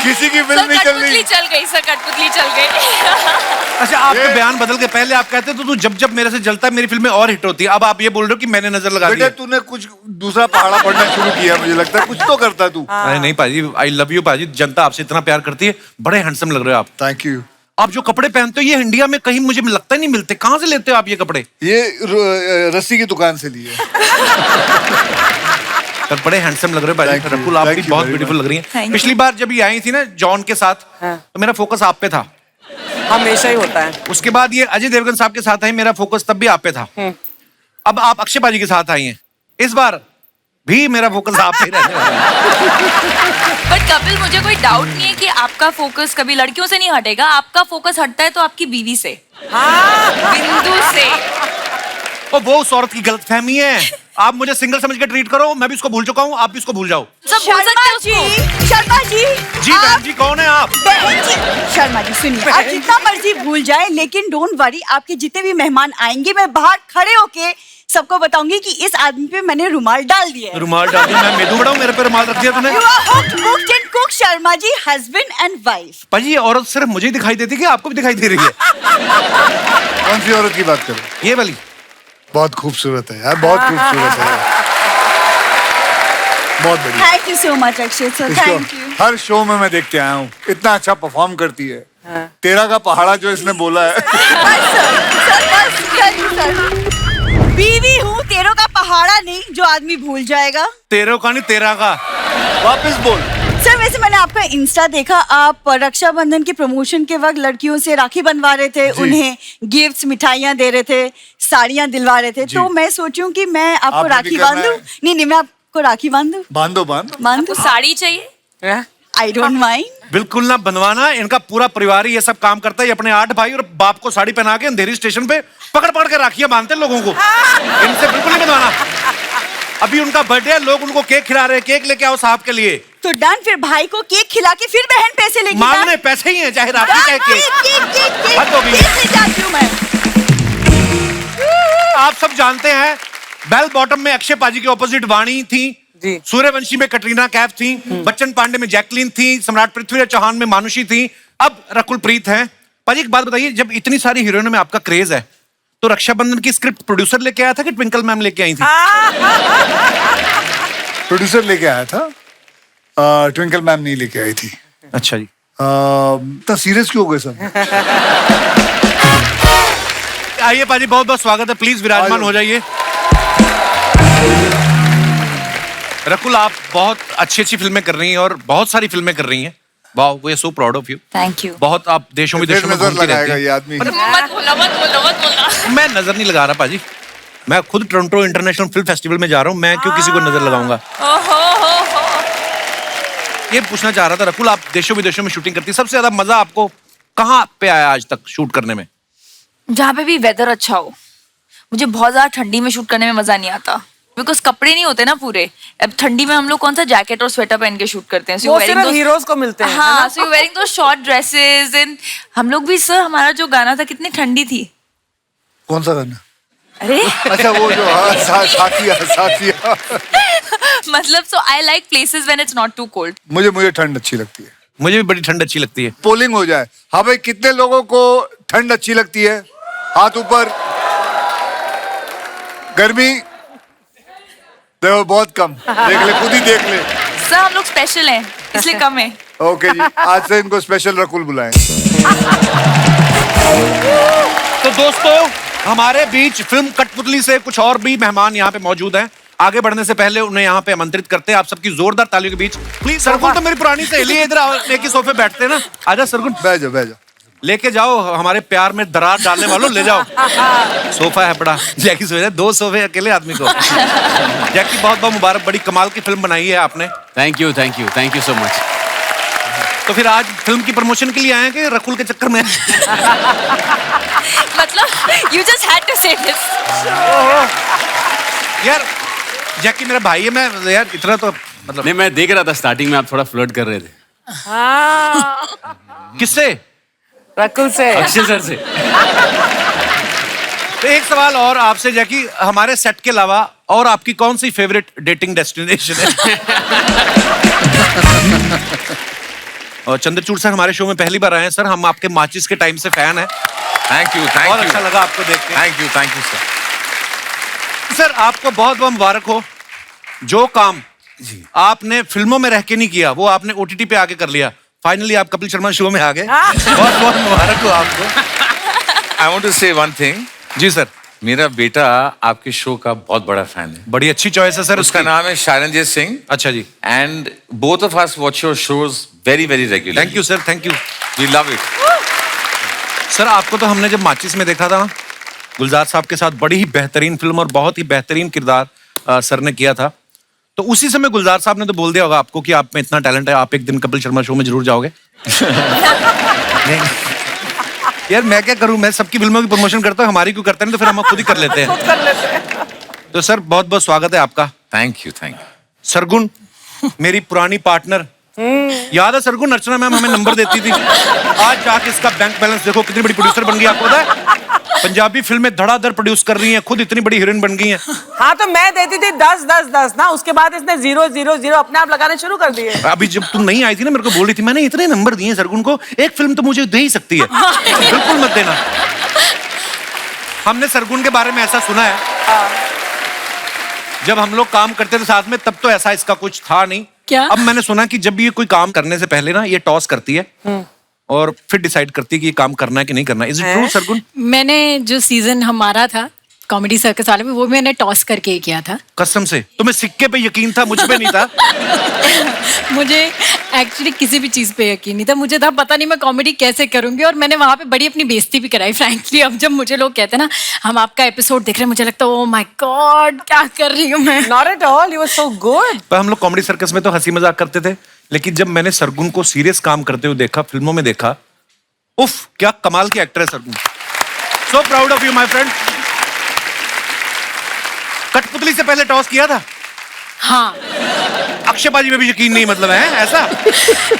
किसी की फिल्म नहीं चल रही। चल गई सर, कठपुतली चल गई। अच्छा, आपके बयान बदल के पहले आप कहते तो तू जब मेरे से जलता है मेरी फिल्में और हिट होती है, अब आप ये बोल रहे हो कि मैंने नजर लगा दी। बेटा, तूने कुछ दूसरा पहाड़ा पढ़ना शुरू किया, मुझे लगता है कुछ तो करता तू। अरे नहीं पाजी, आई लव यू पाजी, जनता आपसे इतना प्यार करती है, बड़े हैंडसम लग रहे हो आप। Thank you. आप जो कपड़े पहनते हो ये इंडिया में कहीं मुझे लगता ही नहीं मिलते, कहाँ से लेते हो आप ये कपड़े? ये रस्सी की दुकान से लिए। पर बड़े हैंडसम लग रहे हो भाई। रकुल, आप भी बहुत ब्यूटीफुल लग रही हैं। पिछली बार जब ये आई थी ना जॉन के साथ, तो मेरा फोकस आप पे था। हमेशा ही होता है। उसके बाद ये अजय देवगन साहब के साथ आई, मेरा फोकस तब भी आप पे था। अब आप अक्षय बाजी के साथ आई हैं, इस बार भी मेरा फोकस आप पे रहने वाला है। बट कपिल, मुझे कोई डाउट नहीं है कि आपका फोकस कभी लड़कियों से नहीं हटेगा। आपका फोकस हटता है तो आपकी बीवी से, बिंदु से। और वो उस औरत की गलतफहमी है। आप मुझे सिंगल समझ के ट्रीट करो, मैं भी इसको भूल चुका हूँ, आप भी इसको भूल जाओ। शर्मा जी, शर्मा जी। जी बहन जी, कौन है आप? बहन जी, शर्मा जी सुनिए, आप जितना मर्जी भूल जाएं, लेकिन डोंट वरी, आपके जितने भी मेहमान आएंगे मैं बाहर खड़े होके सबको बताऊंगी कि इस आदमी पे मैंने रुमाल डाल दिया है। रुमाल डाल दिया? मैं मेदू बड़ा हूँ, मेरे पे रुमाल रख दिया तूने? You are hooked, booked and cooked, Sharma ji, husband and wife। पाजी, ये औरत सिर्फ मुझे ही दिखाई देती है कि आपको भी दिखाई दे रही है? कौन सी औरत की बात करो? ये वाली बहुत खूबसूरत है यार, बहुत खूबसूरत है, बहुत बढ़िया। Thank you so much Akshay sir, thank you. Her show में मैं देखते आया हूँ, इतना अच्छा परफॉर्म करती है। तेरा का पहाड़ा जो इसने बोला है। बीवी हूँ, तेरों का पहाड़ा नहीं जो आदमी भूल जाएगा। तेरों का नहीं, तेरा का। वापस बोल। सर, वैसे मैंने आपका इंस्टा देखा, आप रक्षाबंधन के प्रमोशन के वक्त लड़कियों से राखी बनवा रहे थे, उन्हें गिफ्ट्स, मिठाइयाँ दे रहे थे, साड़ियाँ दिलवा रहे थे। तो मैं सोचूं कि मैं आपको राखी बांधूं। नहीं, मैं आपको राखी बांधूं। बांधो। साड़ी चाहिए? I don't mind. बिल्कुल ना बनवाना, इनका पूरा परिवार ही ये सब काम करता है। अपने 8 भाई और बाप को साड़ी पहना के अंधेरी स्टेशन पे पकड़ पकड़ के राखियां बांधते हैं लोगों को। इनसे बिल्कुल नहीं बनवाना। अभी उनका बर्थडे है, लोग उनको केक खिला रहे हैं, केक लेके आओ साहब के लिए। तो डन, फिर भाई को केक खिला के फिर बहन पैसे लेगी। मांगने पैसे ही हैं, चाहे राखी चाहे केक। हद हो गई। आप सब जानते हैं बेल बॉटम में अक्षय पाजी के ऑपोजिट वाणी थी, जी। सूर्यवंशी में कटरीना कैफ थी, बच्चन पांडे में जैकलीन थी, सम्राट पृथ्वीराज चौहान में मानुषी थी, अब रकुल प्रीत है। पाजी एक बात बताइए, जब इतनी सारी हीरोइनों में आपका क्रेज है तो रक्षाबंधन की स्क्रिप्ट प्रोड्यूसर लेके आया था कि ट्विंकल मैम लेके आई थी? प्रोड्यूसर लेके आया था, ट्विंकल मैम नहीं लेके आई थी। अच्छा जी। तो सीरियस क्यों हो गए सर? आइए पाजी, बहुत बहुत स्वागत है, प्लीज विराजमान हो जाइए। रकुल, आप बहुत अच्छी अच्छी फिल्में कर रही हैं और बहुत सारी फिल्में कर रही हैं। Wow, we are so proud of you. Thank you. बहुत आप देशों विदेशों में घूमती रहती हैं। ये आदमी मत बोलना। मैं नजर नहीं लगा रहा पाजी, मैं खुद टोरंटो इंटरनेशनल फिल्म फेस्टिवल में जा रहा हूँ, मैं क्यों किसी को नजर लगाऊंगा? ये पूछना चाह रहा था रकुल, आप देशों विदेशों में शूटिंग करती है, सबसे ज्यादा मजा आपको कहाँ पे आया आज तक शूट करने में? जहाँ पे भी वेदर अच्छा हो। मुझे बहुत ज्यादा ठंडी में शूट करने में मजा नहीं आता, बिकॉज कपड़े नहीं होते ना पूरे। अब ठंडी में हम लोग कौन सा जैकेट और स्वेटर पहन के शूट करते हैं, वो सिर्फ हीरोज को मिलते हैं। हाँ, सो यू वेयरिंग दो शॉर्ट ड्रेसेस एंड हम लोग भी। सर, हमारा जो गाना था कितनी ठंडी थी। कौन सा गाना? अरे अच्छा, वो जो साथिया। मतलब so I like places when it's not too cold. मुझे ठंड अच्छी लगती है। मुझे भी बड़ी ठंड अच्छी लगती है। पोलिंग हो जाए, हाँ भाई, कितने लोगों को ठंड अच्छी लगती है? हाथ ऊपर। गर्मी देखो बहुत कम, देख ले, खुद ही देख ले। सर, हम लोग स्पेशल हैं इसलिए कम है। ओके जी, आज से इनको स्पेशल रकुल बुलाएं। तो दोस्तों, हमारे बीच फिल्म कठपुतली से कुछ और भी मेहमान यहाँ पे मौजूद हैं। आगे बढ़ने से पहले उन्हें यहाँ पे आमंत्रित करते हैं आप सबकी जोरदार तालियों के बीच। प्लीज सरगुन, तो मेरी पुरानी सहेली है, इधर एक ही सोफे बैठते हैं ना, आजा सरगुन। बैठ जाओ। लेके जाओ, हमारे प्यार में दरार डालने वालों, ले जाओ। सोफा है बड़ा, जैकी सोच रहा है 2 सोफे अकेले आदमी को। जैकी, बहुत बहुत मुबारक, बड़ी कमाल की फिल्म बनाई है आपने। Thank you so much. तो फिर आज फिल्म की प्रमोशन के लिए आए हैं कि रकुल के चक्कर में? मतलब यू जस्ट हैड टू से दिस। यार जैकी मेरा भाई है, मैं यार इतना तो मतलब नहीं, मैं देख रहा था स्टार्टिंग में आप थोड़ा फ्लर्ट कर रहे थे। किससे? रकुल से। अक्षय सर से। तो एक सवाल और आपसे जैकी, हमारे सेट के अलावा और आपकी कौन सी फेवरेट डेटिंग डेस्टिनेशन है? और चंद्रचूड़ सर हमारे शो में पहली बार आए हैं सर, हम आपके माचिस के टाइम से फैन हैं। Thank you. बहुत अच्छा लगा आपको देख के। Thank you sir. सर, आपको बहुत बहुत मुबारक हो। जो काम आपने फिल्मों में रह के नहीं किया, वो आपने OTT पे आके कर लिया। फाइनली आप कपिल शर्मा शो में आ गए। बहुत बहुत मुबारक हो आपको। आई वांट टू से वन थिंग। जी सर। मेरा बेटा आपके शो का बहुत बड़ा फैन है। बड़ी अच्छी चॉइस है सर। उसका नाम है शारंजीत सिंह। अच्छा जी। And both of us watch your shows very regular. Thank you sir, thank you. We love it. Sir, आपको तो हमने जब माचिस में देखा था ना, गुलजार साहब के साथ, बड़ी ही बेहतरीन फिल्म और बहुत ही बेहतरीन किरदार सर ने किया था। तो उसी समय गुलजार साहब ने तो बोल दिया होगा आपको कि आप में इतना टैलेंट है, आप एक दिन कपिल शर्मा शो में जरूर जाओगे। नहीं यार, मैं क्या करूं, मैं सबकी फिल्मों की प्रमोशन करता हूं, हमारी क्यों करते हैं? तो फिर हम खुद ही कर लेते हैं। तो सर, बहुत बहुत स्वागत है आपका। Thank you. सरगुन, मेरी पुरानी पार्टनर, याद है सरगुन? अर्चना मैम हमें नंबर देती थी। आज जाके इसका बैंक बैलेंस देखो, कितनी बड़ी प्रोड्यूसर बन गई। आपको पता है, पंजाबी फिल्में धड़ाधड़ प्रोड्यूस कर रही हैं, खुद इतनी बड़ी हीरोइन बन गई हैं। हाँ, तो मैं देती थी 10 ना, उसके बाद इसने 0 अपने आप लगाने शुरू कर दिए। अभी जब तुम नहीं आई थी ना, मेरे को बोल रही थी मैंने इतने नंबर दिए सरगुन को, एक फिल्म तो मुझे दे ही सकती है। बिल्कुल मत देना। हमने सरगुन के बारे में ऐसा सुना है, जब हम लोग काम करते थे साथ में, तब तो ऐसा इसका कुछ था नहीं। क्या? अब मैंने सुना कि जब ये कोई काम करने से पहले ना, ये टॉस करती है और फिर डिसाइड करती है कि ये काम करना है कि नहीं करना। Is it true Sargun? मैंने जो सीजन हमारा था कॉमेडी सर्कस वाले में, वो मैंने टॉस करके ही किया था। कसम से? तुम्हें सिक्के पे यकीन था, मुझ पे नहीं था? मुझे एक्चुअली किसी भी चीज पे यकीन नहीं था। मुझे था पता नहीं मैं कॉमेडी कैसे करूंगी, और मैंने वहां पे बड़ी अपनी बेइज्जती भी कराई फ्रैंकली। अब जब मुझे लोग कहते हैं ना हम आपका एपिसोड देख रहे हैं, मुझे लगता है ओह माय गॉड क्या कर रही हूँ मैं। Not at all, you were so good. पर हम लोग कॉमेडी सर्कस में तो हंसी मजाक करते थे, लेकिन जब मैंने सरगुन को सीरियस काम करते हुए देखा, फिल्मों में देखा, उफ क्या कमाल की एक्टर है सरगुन। सो proud of you my friend. कठपुतली से पहले टॉस किया था? हाँ। अक्षयबाजी में भी यकीन नहीं, मतलब है ऐसा?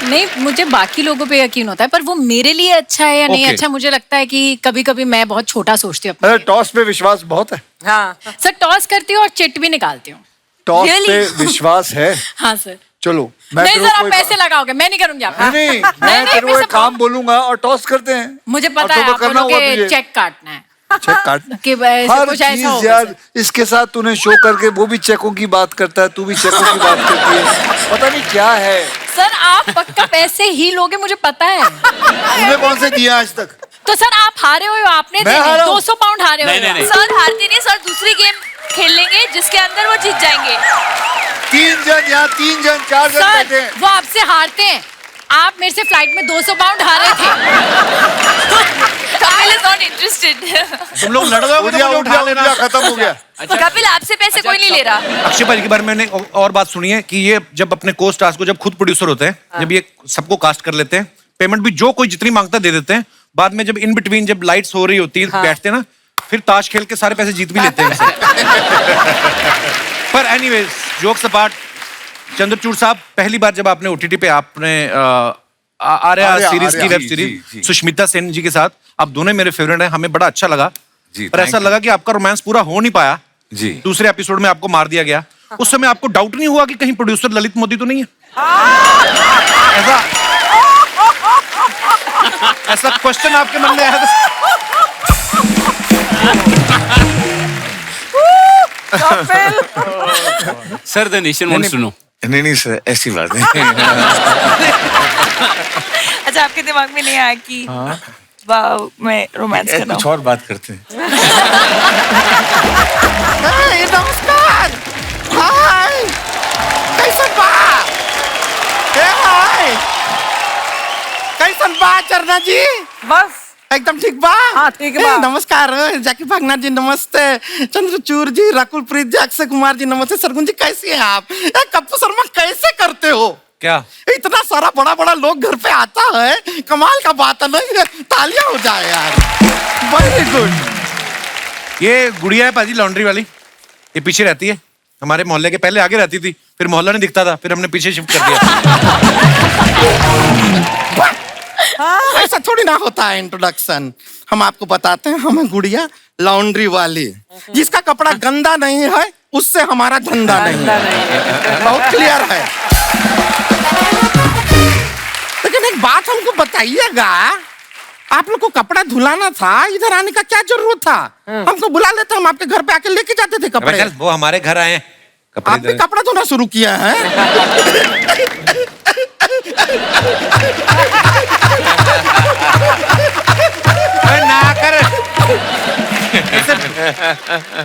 नहीं, मुझे बाकी लोगों पे यकीन होता है, पर वो मेरे लिए अच्छा है या नहीं अच्छा, मुझे लगता है कि कभी कभी मैं बहुत छोटा सोचती हूँ। टॉस पे विश्वास बहुत है। हाँ। सर, टॉस करती हूँ और चिट भी निकालती हूँ। Toss Really? पे विश्वास है? हाँ सर। चलो मैं नहीं तेरे सर, को आप कोई- पैसे लगाओगे, मैं नहीं करूंगी आप। नहीं मैं तेरे को एक काम बोलूंगा और टॉस करते हैं। मुझे और पता है तुमको आप करना बोलोगे होगा तुझे। चेक काटना है चेक काटना कि ऐसे हर कुछ ऐसा चीज होगा यार सर। इसके साथ तूने शो करके वो भी चेकों की बात करता है, तू भी चेकों की बात करती है, पता नहीं क्या है। सर आप पक्का पैसे ही लोगे, मुझे पता है। तूने कौन से दिया आज तक? तो सर आप हारे हुए हो, आपने मैं हारा हूं। 200 पाउंड हारे हुए हो। सर हारती नहीं सर, दूसरी गेम खेल लेंगे जिसके अंदर वो जीत जाएंगे। 3 जन यहाँ 3 जन 4 जन बैठे सर हैं। वो आपसे हारते हैं, आप मेरे से फ्लाइट में 200 पाउंड हारे थे। Kapil is not interested. तुम लोग लड़ गए, मुझे उठा लेना। खत्म हो गया। कपिल आपसे पैसे कोई नहीं ले रहा। अक्षय भाई के बारे में मैंने और बात सुनी है कि ये जब अपने को स्टार्स को जब खुद प्रोड्यूसर होते हैं, जब ये सबको कास्ट कर लेते हैं, पेमेंट भी जो कोई जितनी मांगता दे देते हैं, बाद में जब इन बिटवीन जब लाइट्स हो रही होती है बैठते हैं ना, फिर ताश खेल के सारे पैसे जीत भी लेते हैं इनसे। पर एनीवेज जोक्स अपार्ट, चंद्रचूड़ साहब पहली बार जब आपने ओटीटी पे आपने आर्या सीरीज की वेब सीरीज सुष्मिता सेन जी के साथ, आप दोनों मेरे फेवरेट हैं, हमें बड़ा अच्छा लगा। पर ऐसा लगा कि आपका रोमांस पूरा हो नहीं पाया जी। दूसरे एपिसोड में आपको मार दिया गया। उस समय आपको डाउट नहीं हुआ कि कहीं प्रोड्यूसर ललित मोदी तो नहीं है? ऐसा क्वेश्चन आपके मन में आया था? Sir the nation wants to know. नहीं सर, ऐसी बात नहीं। अच्छा आपके दिमाग में नहीं आया कि वाह मैं रोमांस कर रहा कुछ हूँ? और बात करते हैं। नमस्कार। हाय कैसन बा? हाय कैसन बा चरना जी? बस एकदम ठीक बा? हाँ, ठीक बा। नमस्कार जाकी भागनाथ जी नमस्ते, चंद्रचूड़ जी, राकुल प्रीत जी, अक्षय कुमार जी नमस्ते। सरगुन जी कैसी हैं आप? कप्पू शर्मा कैसे करते हो? क्या इतना सारा बड़ा बड़ा लोग घर पे आता है, कमाल का बात है। नहीं तालियां हो जाए यार, वेरी गुड। ये गुड़िया है पाजी लॉन्ड्री वाली, ये पीछे रहती है हमारे मोहल्ले के, पहले आगे रहती थी, फिर मोहल्ला नहीं दिखता था, फिर हमने पीछे शिफ्ट कर दिया। ऐसा थोड़ी ना होता है इंट्रोडक्शन। हम आपको बताते हैं, हमें गुड़िया लॉन्ड्री वाली, जिसका कपड़ा गंदा नहीं है उससे हमारा धंधा नहीं है। बहुत क्लियर है। लेकिन एक बात हमको बताइएगा, आप लोग को कपड़ा धुलाना था, इधर आने का क्या जरूरत था? हमको बुला लेते, हम आपके घर पे आके लेके जाते थे कपड़े। चल, वो हमारे घर आए हैं, आपने कपड़ा धोना शुरू किया है? ना कर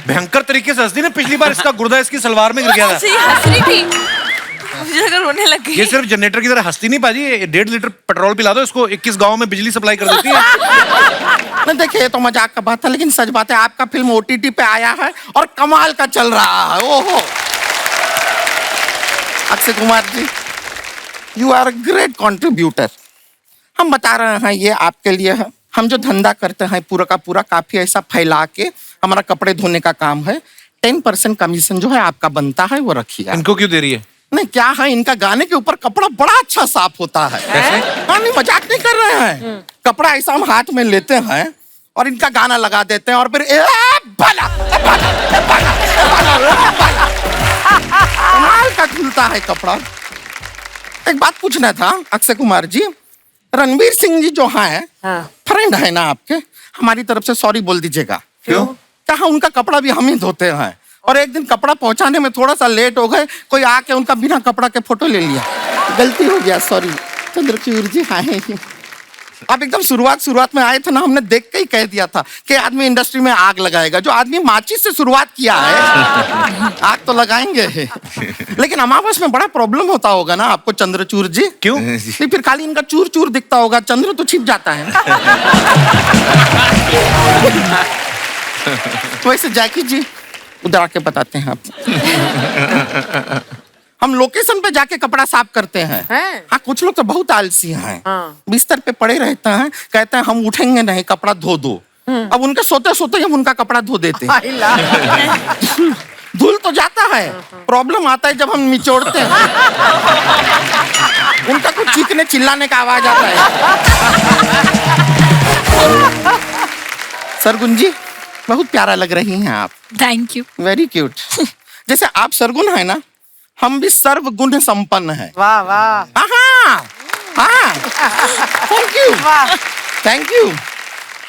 भयंकर तरीके से हंस दी ना। पिछली बार इसका गुर्दा इसकी सलवार में गिर गया था। सही हंस रही थी, मुझे लगा रोने लग गई। ये सिर्फ जनरेटर की तरह हंसती नहीं पाजी, 1.5 लीटर पेट्रोल पिला दो इसको, 21 गांव में बिजली सप्लाई कर देती है। नहीं देखिए, तो मजाक का बात था, लेकिन सच बात है, आपका फिल्म ओटीटी पे आया है और कमाल का चल रहा है। ओहो Akshay Kumar ji, you are great contributor. हम बता रहे हैं ये आपके लिए है। हम जो धंधा करते हैं पूरा का पूरा काफी ऐसा फैला के, हमारा कपड़े धोने का काम है, 10% कमीशन जो है आपका बनता है वो रखिए। इनको क्यों दे रही है? नहीं क्या है, इनका गाने के ऊपर कपड़ा बड़ा अच्छा साफ होता है। हाँ नहीं मजाक नहीं कर रहे हैं। कपड़ा ऐसा हम हाथ में लेते हैं और इनका गाना लगा देते हैं और फिर कमाल का खुलता है कपड़ा। एक बात पूछना था अक्षय कुमार जी, रणवीर सिंह जी जो हैं फ्रेंड है ना आपके, हमारी तरफ से सॉरी बोल दीजिएगा। क्यों? कहा उनका कपड़ा भी हम ही धोते हैं और एक दिन कपड़ा पहुंचाने में थोड़ा सा लेट हो गए, कोई आके उनका बिना कपड़ा के फोटो ले लिया, गलती हो गया, सॉरी। चंद्रचूड़ जी हाय, आप एकदम शुरुआत में आए थे ना, हमने देख के ही कह दिया था कि आदमी इंडस्ट्री में आग लगाएगा। जो आदमी माचिस से शुरुआत किया है आग तो लगाएंगे। लेकिन अमावस में बड़ा प्रॉब्लम होता होगा ना आपको चंद्रचूड़ जी? क्यों? फिर खाली इनका चूर चूर दिखता होगा, चंद्र तो छिप जाता है। वैसे जैकी जी उधर आके बताते हैं आप। हम लोकेशन पे जाके कपड़ा साफ करते हैं। हाँ कुछ लोग तो बहुत आलसी हैं, बिस्तर पे पड़े रहते हैं, कहते हैं हम उठेंगे नहीं, कपड़ा धो दो। अब उनके सोते सोते हम उनका कपड़ा धो देते हैं। धुल तो जाता है, प्रॉब्लम आता है जब हम निचोड़ते हैं, उनका कुछ चीखने चिल्लाने का आवाज आता है। सरगुन जी बहुत प्यारा लग रही हैं आप। Thank you. Very cute. जैसे आप सरगुण है ना, हम भी सर्वगुण संपन्न है। वाह वाह। हाँ हाँ, थैंक यू वाह। Thank you.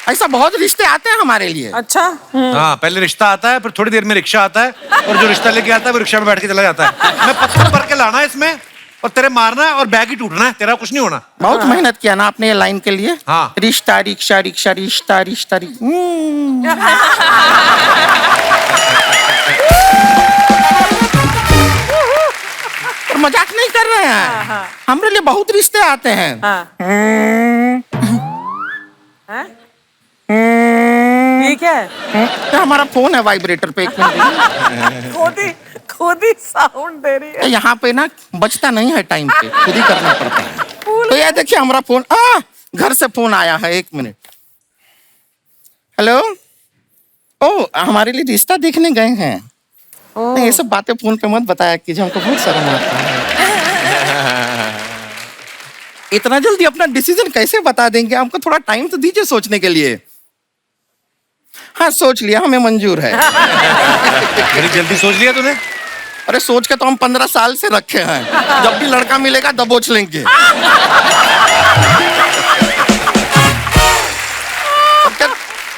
ऐसा बहुत रिश्ते आते हैं हमारे लिए। अच्छा। हाँ, पहले रिश्ता आता है, फिर थोड़ी देर में रिक्शा आता है, और जो रिश्ता लेके आता है वो रिक्शा में बैठ के चला जाता है। मैं पत्थर भर के लाना है इसमें, और तेरे मारना है, और बैग ही टूटना है, तेरा कुछ नहीं होना। बहुत मेहनत किया ना आपने ये लाइन के लिए। हाँ। रिश्ता रिक्शा रिक्शा रिश्ता रिश्ता मजाक नहीं कर रहे हैं। हमारे लिए बहुत रिश्ते आते हैं। ठीक है। हमारा फोन है वाइब्रेटर पे, एक मिनट। खुद ही साउंड दे रही है। यहाँ पे ना बचता नहीं है टाइम पे, खुद ही करना पड़ता है। तो ये देखिए हमारा फोन, घर से फोन आया है, एक मिनट। हेलो, ओ हमारे लिए रिश्ता देखने गए हैं। नहीं, ये सब बातें फोन पे मत बताया कीजिए, हमको बहुत शर्म आता है। इतना जल्दी अपना डिसीजन कैसे बता देंगे? हमको थोड़ा टाइम तो दीजिए सोचने के लिए। हाँ, सोच लिया, हमें मंजूर है। बड़ी जल्दी सोच लिया तूने? अरे सोच के तो हम 15 साल से रखे हैं, जब भी लड़का मिलेगा दबोच लेंगे।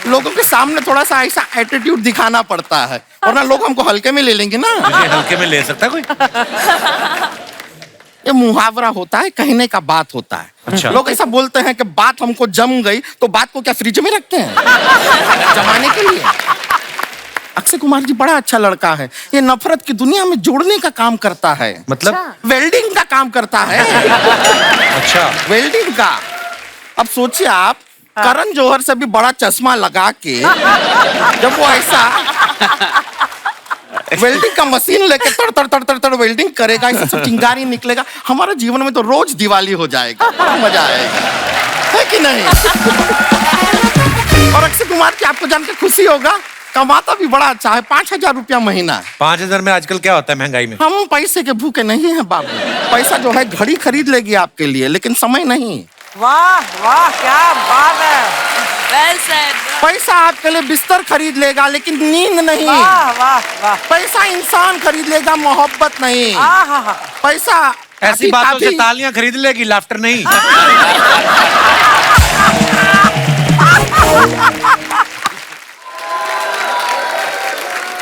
लोगों के सामने थोड़ा सा ऐसा एटीट्यूड दिखाना पड़ता है, वरना लोग हमको हल्के में ले लेंगे ना। हल्के में ले सकता कोई? ये मुहावरा होता है, कहने का बात होता है। अच्छा। लोग ऐसा बोलते हैं कि बात हमको जम गई, तो बात को क्या फ्रिज में रखते हैं जमाने के लिए? अक्षय कुमार जी बड़ा अच्छा लड़का है, ये नफरत की दुनिया में जोड़ने का काम करता है। मतलब? वेल्डिंग का काम करता है। अच्छा, वेल्डिंग का। अब सोचिए आप, करण जौहर से भी बड़ा चश्मा लगा के जब वो ऐसा वेल्डिंग का मशीन लेके तड़ तड़ तड़ तड़ तड़ वेल्डिंग करेगा, इससे सब चिंगारी निकलेगा, हमारा जीवन में तो रोज दिवाली हो जाएगा, बड़ा मजा आएगा, है कि नहीं? और अक्षय कुमार की आपको जान के खुशी होगा, कमाता भी बड़ा अच्छा है, 5,000 रुपया महीना। 5,000 में आजकल क्या होता है महंगाई में? हम पैसे के भूखे नहीं हैं बाबू। पैसा जो है घड़ी खरीद लेगी आपके लिए, लेकिन समय नहीं। वाह वाह, क्या बात है। Well said. पैसा आपके लिए बिस्तर खरीद लेगा, लेकिन नींद नहीं। वाह वाह वाह। पैसा इंसान खरीद लेगा, मोहब्बत नहीं। पैसा ऐसी बातों से तालियां खरीद लेगी, लाफ्टर नहीं।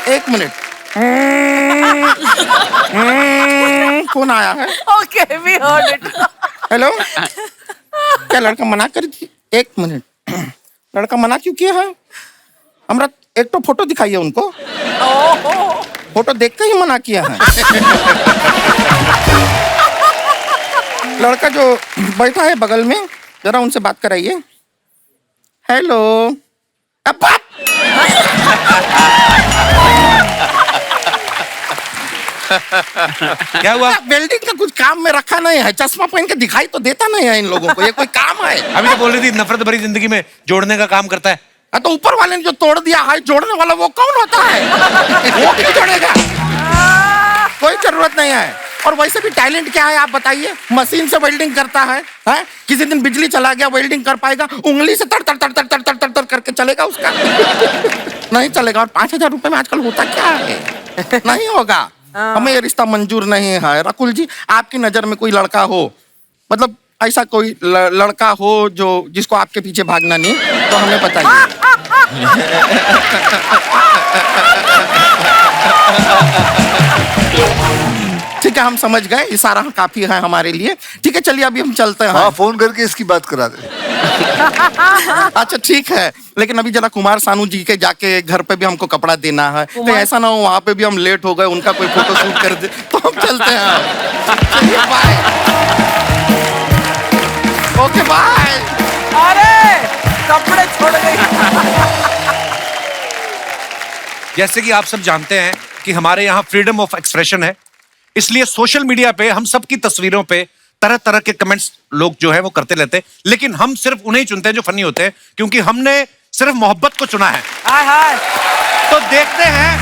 एक मिनट, फोन आया है। Okay, we heard it. Hello, क्या लड़का मना कर दी? एक मिनट, लड़का मना क्यों किया है? हमरा एक तो फोटो दिखाइए उनको। फोटो देख के ही मना किया है। लड़का जो बैठा है बगल में, जरा उनसे बात कराइए। हेलो, अब क्या हुआ? वेल्डिंग का कुछ काम में रखा नहीं है, चश्मा पहन के दिखाई तो देता नहीं है इन लोगों को, ये कोई काम है? अभी तो बोल रही थी नफरत भरी जिंदगी में जोड़ने का काम करता है। तो ऊपर वाले ने जो तोड़ दिया है, जोड़ने वाला वो कौन होता है? वो क्यों जोड़ेगा? कोई जरूरत नहीं है। और वैसे भी टैलेंट क्या है आप बताइए? मशीन से वेल्डिंग करता है, हैं? किसी दिन बिजली चला गया, वेल्डिंग कर पाएगा? उंगली से तड़ तड़ तड़ तड़ तड़ तड़ तड़ तड़ करके चलेगा उसका? नहीं चलेगा। और 5,000 रुपए में आजकल होता क्या है? नहीं होगा। हमें ये रिश्ता मंजूर नहीं है। रकुल जी, आपकी नजर में कोई लड़का हो, मतलब ऐसा कोई लड़का हो जो जिसको आपके पीछे भागना नहीं, तो हमें बताइए। ठीक है, हम समझ गए, इशारा काफी है हमारे लिए। ठीक है, चलिए अभी हम चलते हैं। हाँ, फोन करके इसकी बात करा दे। अच्छा ठीक है, लेकिन अभी जरा कुमार सानू जी के जाके घर पे भी हमको कपड़ा देना है, तो ऐसा ना हो वहाँ पे भी हम लेट हो गए, उनका कोई फोटो शूट कर दे, तो हम चलते हैं। चलिए बाय। Okay bye. अरे कपड़े छोड़ गई। जैसे कि आप सब जानते हैं कि हमारे यहाँ फ्रीडम ऑफ एक्सप्रेशन है, इसलिए सोशल मीडिया पे हम सब की तस्वीरों पे तरह तरह के कमेंट्स लोग जो है वो करते रहते हैं, लेकिन हम सिर्फ उन्हें चुनते हैं जो फनी होते हैं, क्योंकि हमने सिर्फ मोहब्बत को चुना है। हाय हाय। तो देखते हैं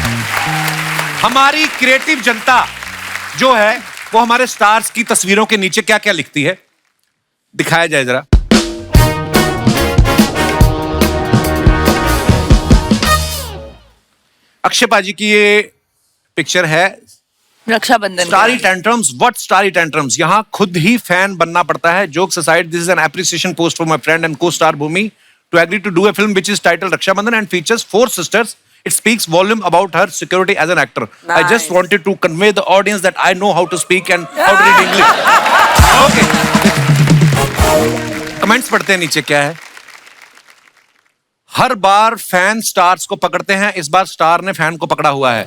हमारी क्रिएटिव जनता जो है वो हमारे स्टार्स की तस्वीरों के नीचे क्या क्या लिखती है। दिखाया जाए जरा। अक्षय पाजी की ये पिक्चर है Raksha Bandhan starry tantrums. What starry tantrums? यहाँ खुद ही फैन बनना पड़ता है. Jokes aside, this is an appreciation post for my friend and co-star Bhumi to agree to do a film which is titled Rakshabandhan and features 4 sisters. It speaks volume about her security as an actor. I just wanted to convey the audience that I know how to speak and how to read English. Okay. Comments पढ़ते हैं नीचे. क्या है? हर बार fan stars को पकड़ते हैं, इस बार star ने फैन को पकड़ा हुआ है.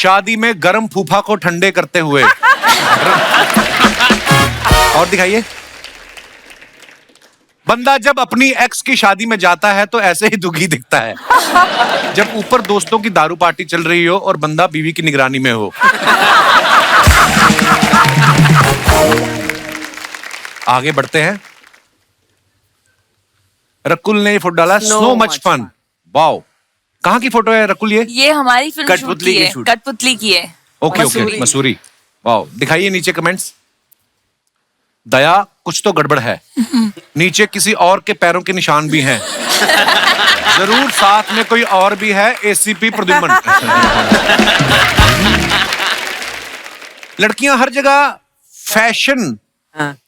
शादी में गरम फूफा को ठंडे करते हुए. और दिखाइए. बंदा जब अपनी एक्स की शादी में जाता है तो ऐसे ही दुखी दिखता है जब ऊपर दोस्तों की दारू पार्टी चल रही हो और बंदा बीवी की निगरानी में हो. आगे बढ़ते हैं. रकुल ने ये फोटो डाला. So much fun. वाओ. कहाँ की फोटो है रकुल? ये हमारी फिल्म कठपुतली की शूट. कठपुतली की है. Okay okay. मसूरी. वाओ. दिखाइए नीचे कमेंट्स. दया, कुछ तो गड़बड़ है. नीचे किसी और के पैरों के निशान भी हैं. जरूर साथ में कोई और भी है. एसीपी प्रद्युम्न. लड़कियां हर जगह फैशन,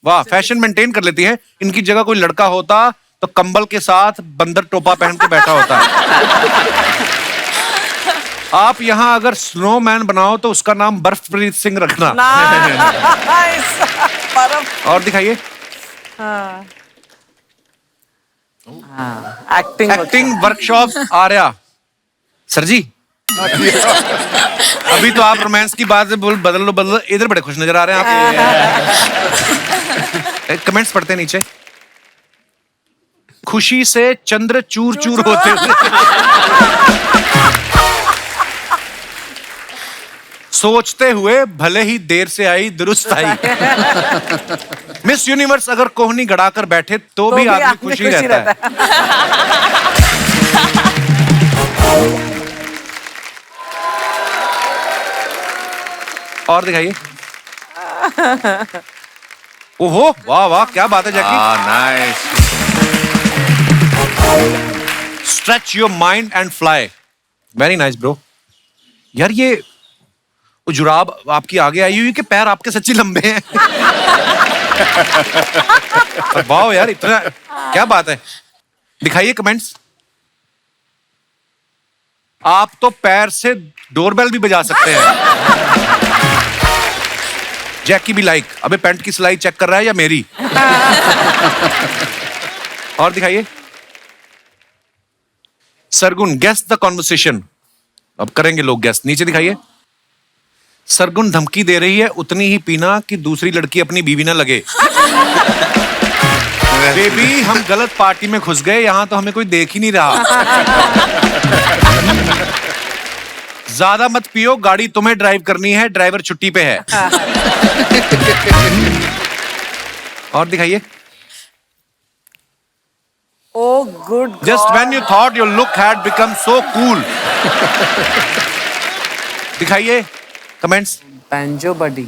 वाह, फैशन मेंटेन कर लेती हैं. इनकी जगह कोई लड़का होता तो कंबल के साथ बंदर टोपा पहन के बैठा होता. आप यहाँ अगर स्नोमैन बनाओ तो उसका नाम बर्फप्रीत सिंह रखना. और दिखाइए. Acting workshop. आर्या सर जी, अभी तो आप रोमांस की बात बदल लो. इधर बड़े खुश नजर आ रहे हैं आप. कमेंट्स पढ़ते हैं नीचे. खुशी से चंद्र चूर चूर होते हुए. सोचते हुए भले ही देर से आई दुरुस्त आई. मिस यूनिवर्स अगर कोहनी गड़ाकर बैठे तो भी आदमी खुशी रहता है. और दिखाइए. ओहो, वाह वाह, क्या बात है Jackie. Nice. Stretch your mind and fly. Very nice bro. यार ये जुराब आपकी आगे आई हुई कि पैर आपके सच्ची लंबे हैं. वाह यार, इतना क्या बात है. दिखाइए कमेंट्स. आप तो पैर से डोरबेल भी बजा सकते हैं. जैकी भी लाइक. अबे पैंट की सिलाई चेक कर रहा है या मेरी? और दिखाइए. Sargun, guess the conversation. अब करेंगे लोग गेस. नीचे दिखाइए. सरगुन धमकी दे रही है उतनी ही पीना कि दूसरी लड़की अपनी बीवी ना लगे. बेबी, हम गलत पार्टी में घुस गए, यहां तो हमें कोई देख ही नहीं रहा. ज्यादा मत पियो, गाड़ी तुम्हें ड्राइव करनी है, ड्राइवर छुट्टी पे है. और दिखाइए. Oh, good God. Just when you thought your look had become so cool. दिखाइए कमेंट्स. बैंजो बडी.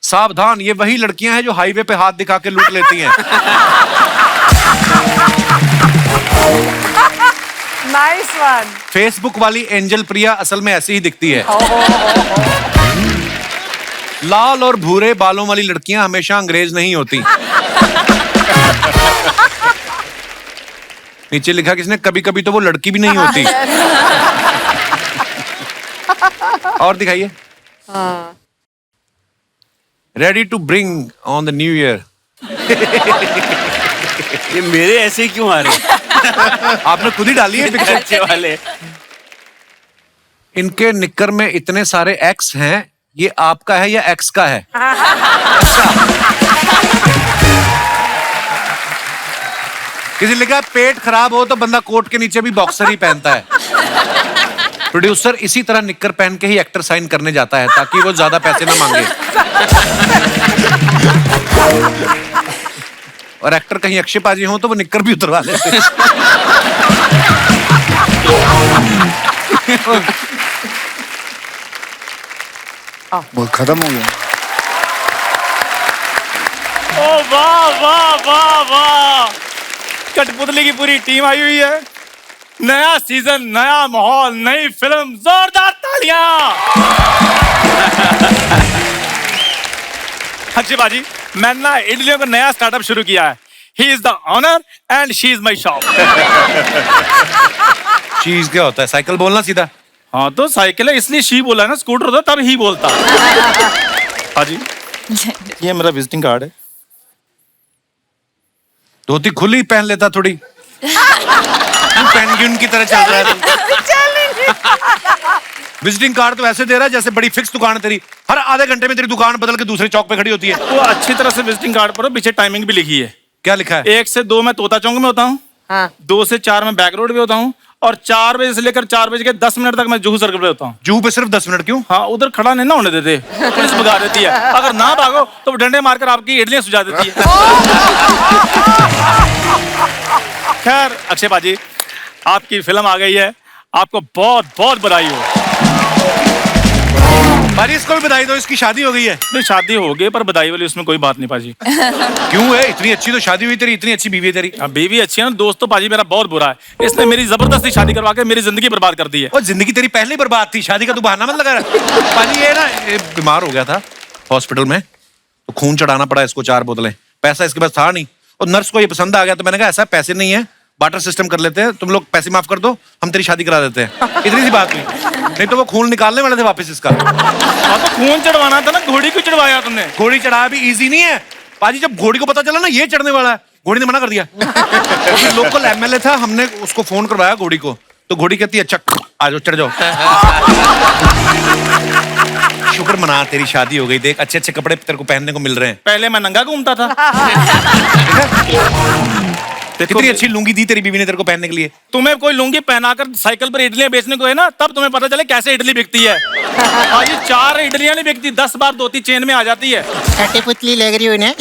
सावधान, ये वही लड़कियां हैं जो हाईवे पे हाथ दिखा के लूट लेती हैं. Nice one. फेसबुक वाली एंजल प्रिया असल में ऐसी ही दिखती है. लाल और भूरे बालों वाली लड़कियां हमेशा अंग्रेज नहीं होती. नीचे लिखा किसने, कभी कभी तो वो लड़की भी नहीं होती. और दिखाइए. Ready to bring on the new year. ये मेरे ऐसे ही क्यों आ रहे? आपने खुद ही डाली है पिक्चर. अच्छे वाले. इनके निक्कर में इतने सारे एक्स हैं, ये आपका है या एक्स का है? किसी लिखा पेट खराब हो तो बंदा कोट के नीचे भी बॉक्सर ही पहनता है. प्रोड्यूसर इसी तरह निक्कर पहन के ही एक्टर साइन करने जाता है ताकि वो ज्यादा पैसे ना मांगे. और एक्टर कहीं अक्षयपाजी हो तो वो निक्कर भी उतरवा लेते हैं. खत्म हो गया. ओ वाह वाह वाह वाह, कठपुतली की पूरी टीम आई हुई है. नया सीजन, नया माहौल, नई फिल्म, जोरदार तालियां। अच्छी बाजी, मैंने ना इडलियों का नया स्टार्टअप शुरू किया है। He is the owner and she is my shop. चीज क्या होता है? साइकिल बोलना सीधा। हाँ तो साइकिल है इसलिए शी बोला है ना, स्कूटर होता तब ही बोलता। हाजी, ये मेरा विजिटिंग कार्ड है। धोती खुली पहन लेता थोड़ी। पेंगुइन की तरह चल रहा है। विजिटिंग कार्ड तो ऐसे दे रहा है जैसे बड़ी फिक्स दुकान है तेरी। हर आधे घंटे में तेरी दुकान बदल के दूसरे चौक पे खड़ी होती है। वो अच्छी तरह से विजिटिंग कार्ड पर पीछे टाइमिंग भी लिखी है। क्या लिखा है? 1 से 2 मैं तोता चौक में होता हूँ, 2 से 4 में बैक रोड पे होता हूँ, और 4 बजे से लेकर 4 बजे के 10 मिनट तक मैं जुहू सर्कल पे होता हूँ। जुहू पे सिर्फ 10 मिनट क्यों? हाँ, उधर खड़ा नहीं ना होने देते, पुलिस भगा देती है। अगर ना भागो तो डंडे मारकर आपकी इडलियां सुझा देती है। खैर अक्षय बाजी, आपकी फिल्म आ गई है, आपको बहुत बहुत बधाई हो। भाई इसको भी बधाई दो, इसकी शादी हो गई है। नहीं, शादी हो गई पर बधाई वाली उसमें कोई बात नहीं पाजी। क्यों है? इतनी अच्छी तो शादी हुई तेरी, इतनी अच्छी बीवी है तेरी। बीवी अच्छी है ना, दोस्त तो पाजी मेरा बहुत बुरा है। इसने मेरी जबरदस्ती शादी करवा के मेरी जिंदगी बर्बाद कर दी है। और जिंदगी तेरी पहले ही बर्बाद थी, शादी का तू बहाना मत लगा रहा। पाजी ये ना बीमार हो गया था हॉस्पिटल में, तो खून चढ़ाना पड़ा इसको 4 बोतलें। पैसा इसके पास था नहीं, और नर्स को ये पसंद आ गया, तो मैंने कहा ऐसा पैसे नहीं है, बार्टर सिस्टम कर लेते हैं, तुम लोग पैसे माफ कर दो, हम तेरी शादी करा देते हैं। इतनी सी बात हुई, नहीं तो वो खून निकालने वाले थे वापस इसका। हाँ तो खून चढ़वाना था ना, घोड़ी क्यों चढ़वाया तुमने? घोड़ी चढ़ाया भी इजी नहीं है पाजी। जब घोड़ी को पता चला ना ये चढ़ने वाला है, घोड़ी ने मना कर दिया। तो फिर लोकल एमएलए था, हमने उसको फोन करवाया घोड़ी को, तो घोड़ी कहती है अच्छा आ जाओ, चढ़ जाओ। शुक्र मना तेरी शादी हो गई, देख अच्छे अच्छे कपड़े तेरे को पहनने को मिल रहे हैं। पहले मैं नंगा घूमता था। कितनी अच्छी लुंगी दी तेरी बीवी ने तेरे को पहनने के लिए। तुम्हें कोई लुंगी पहनाकर साइकिल पर इडलियां बेचने को है ना, तब तुम्हें पता चले कैसे इडली बिकती है। और ये 4 इडलियां नहीं बिकती, 10 बार धोती चेन में आ जाती है। छठी पुतली लग रही हो ना।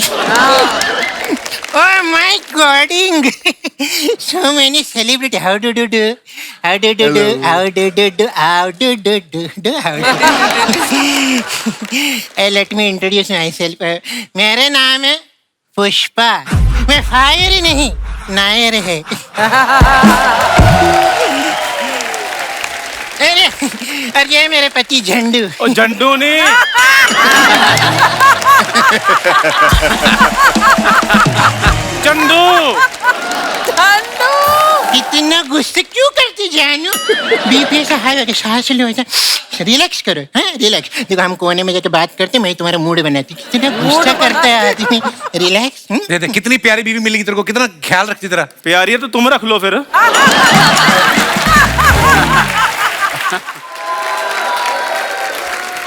Oh my godding! So many celebrity. How do do? How do do? How do do? How do do? How do? Let me introduce myself. मेरा नाम है पुष्पा। मैं फायर ही नहीं, नायर है। अरे और ये मेरे पति झंडू। और झंडू नहीं, चंदू। इतना गुस्सा क्यों करती जानू? बीपी से हाई होके सांस लो, रिलैक्स करो। हाँ रिलैक्स। देखो हम कोने में जाके बात करते, मैं तुम्हारा मूड बनाती। कितना गुस्सा करता है आदमी। रिलैक्स। दे कितनी प्यारी बीवी मिलेगी तेरे को, कितना ख्याल रखती तेरा। प्यारी है तो तुम रख लो फिर।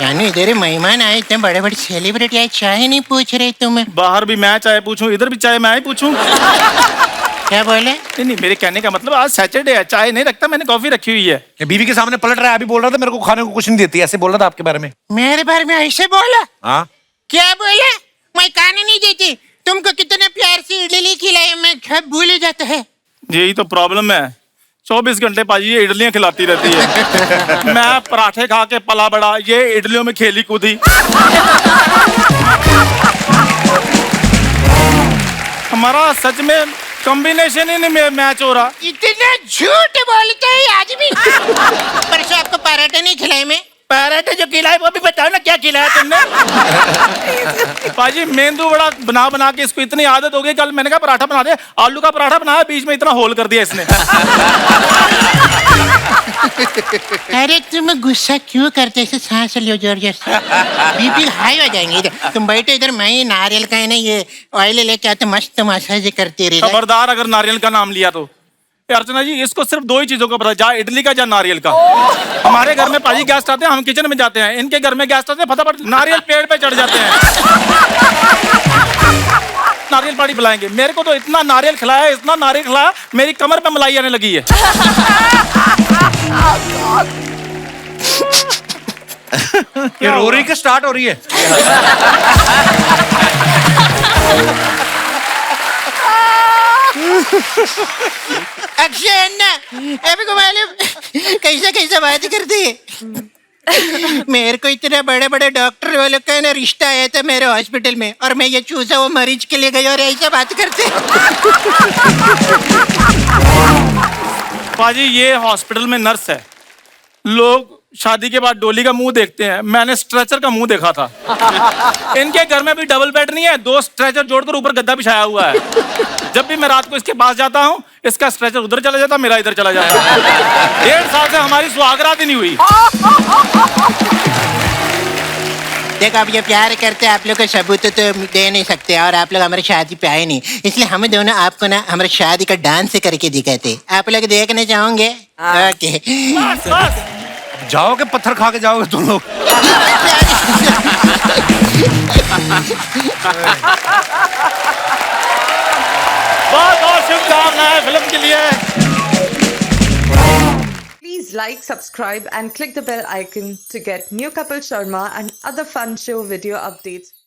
जानू इधर मेहमान आए, इतने बड़े बड़े सेलिब्रिटी आए, चाय नहीं पूछ रहे तुम्हें? बाहर भी मैं चाय पूछूं, इधर भी चाय मैं ही पूछूं? क्या बोले? नहीं, मेरे कहने का मतलब आज सैटरडे है, चाय नहीं रखता मैंने, कॉफी रखी हुई है। बीवी के सामने पलट रहा है, अभी बोल रहा था मेरे को खाने को कुछ नहीं देती, ऐसे बोल रहा था आपके बारे में। मेरे बारे में ऐसे बोला? हाँ। क्या बोला? मैं खाने नहीं देती। तुमको कितना प्यार से इडली खिलाई, मैं सब भूल जाता है। यही तो प्रॉब्लम है, 24 घंटे पाजी ये इडलियां खिलाती रहती है। मैं पराठे खा के पला बड़ा, ये इडलियों में खेली कूदी। हमारा सच में कॉम्बिनेशन ही नहीं मैच हो रहा। इतना झूठ बोलता है आदमी। परसों आपको पराठे नहीं खिलाए मैं? पराठे जो खिलाए वो भी बताओ ना, क्या खिलाया तुमने? पाजी मेंदू बड़ा बना बना के इसको इतनी आदत हो गई, कल मैंने कहा पराठा बना दे, आलू का पराठा बनाया, बीच में इतना होल कर दिया इसने। अरे तुम गुस्सा क्यों करते? ऐसे सांस लियो जोर जोर से, बीपी हाई हो जाएंगे। इधर तुम बैठे, इधर मैं ही नारियल का है ना ये ऑयल लेके आते, मस्त मसाज करते रहे। खबरदार अगर नारियल का नाम लिया तो। अर्चना जी इसको सिर्फ 2 ही चीजों का पता, जा इडली का या नारियल का। हमारे घर में पाजी गेस्ट आते हैं, हम किचन में जाते हैं, इनके घर में गेस्ट आते हैं, फटाफट नारियल पेड़ पे चढ़ जाते हैं। नारियल पार्टी बुलाएंगे। मेरे को तो इतना नारियल खिलाया, इतना नारियल खिलाया, मेरी कमर पे मलाई आने लगी है। ये रो रही कि स्टार्ट हो रही है? अक्षय अन्ना, अभी को मालूम कैसा कैसा बात करती है। मेरे को इतने बड़े बड़े डॉक्टर वालों का ना रिश्ता आया था मेरे हॉस्पिटल में, और मैं ये चूसा वो मरीज के लिए गई और ऐसा बात करते। पाजी ये हॉस्पिटल में नर्स है। लोग शादी के बाद डोली का मुंह देखते हैं, मैंने स्ट्रेचर का मुंह देखा था। इनके घर में भी डबल बेड नहीं है, 2 स्ट्रेचर जोड़कर ऊपर गद्दा बिछाया हुआ है। जब भी मैं रात को इसके पास जाता हूँ, इसका स्ट्रेचर उधर चला जाता, मेरा इधर चला जाता। 1.5 साल से हमारी सुहागरात ही नहीं हुई। देखो अब ये प्यार करते आप लोग को सबूत तो दे नहीं सकते और आप लोग हमारी शादी पे आए नहीं, इसलिए हम दोनों आपको ना हमारी शादी का डांस करके दिखाते। आप लोग देखने चाहोगे? ओके जाओगे पत्थर खा के जाओगे तुम लोग। बहुत बहुत शुभकामनाएं फिल्म के लिए। Please like, subscribe and click the bell icon to get new Kapil Sharma and other fun show video updates.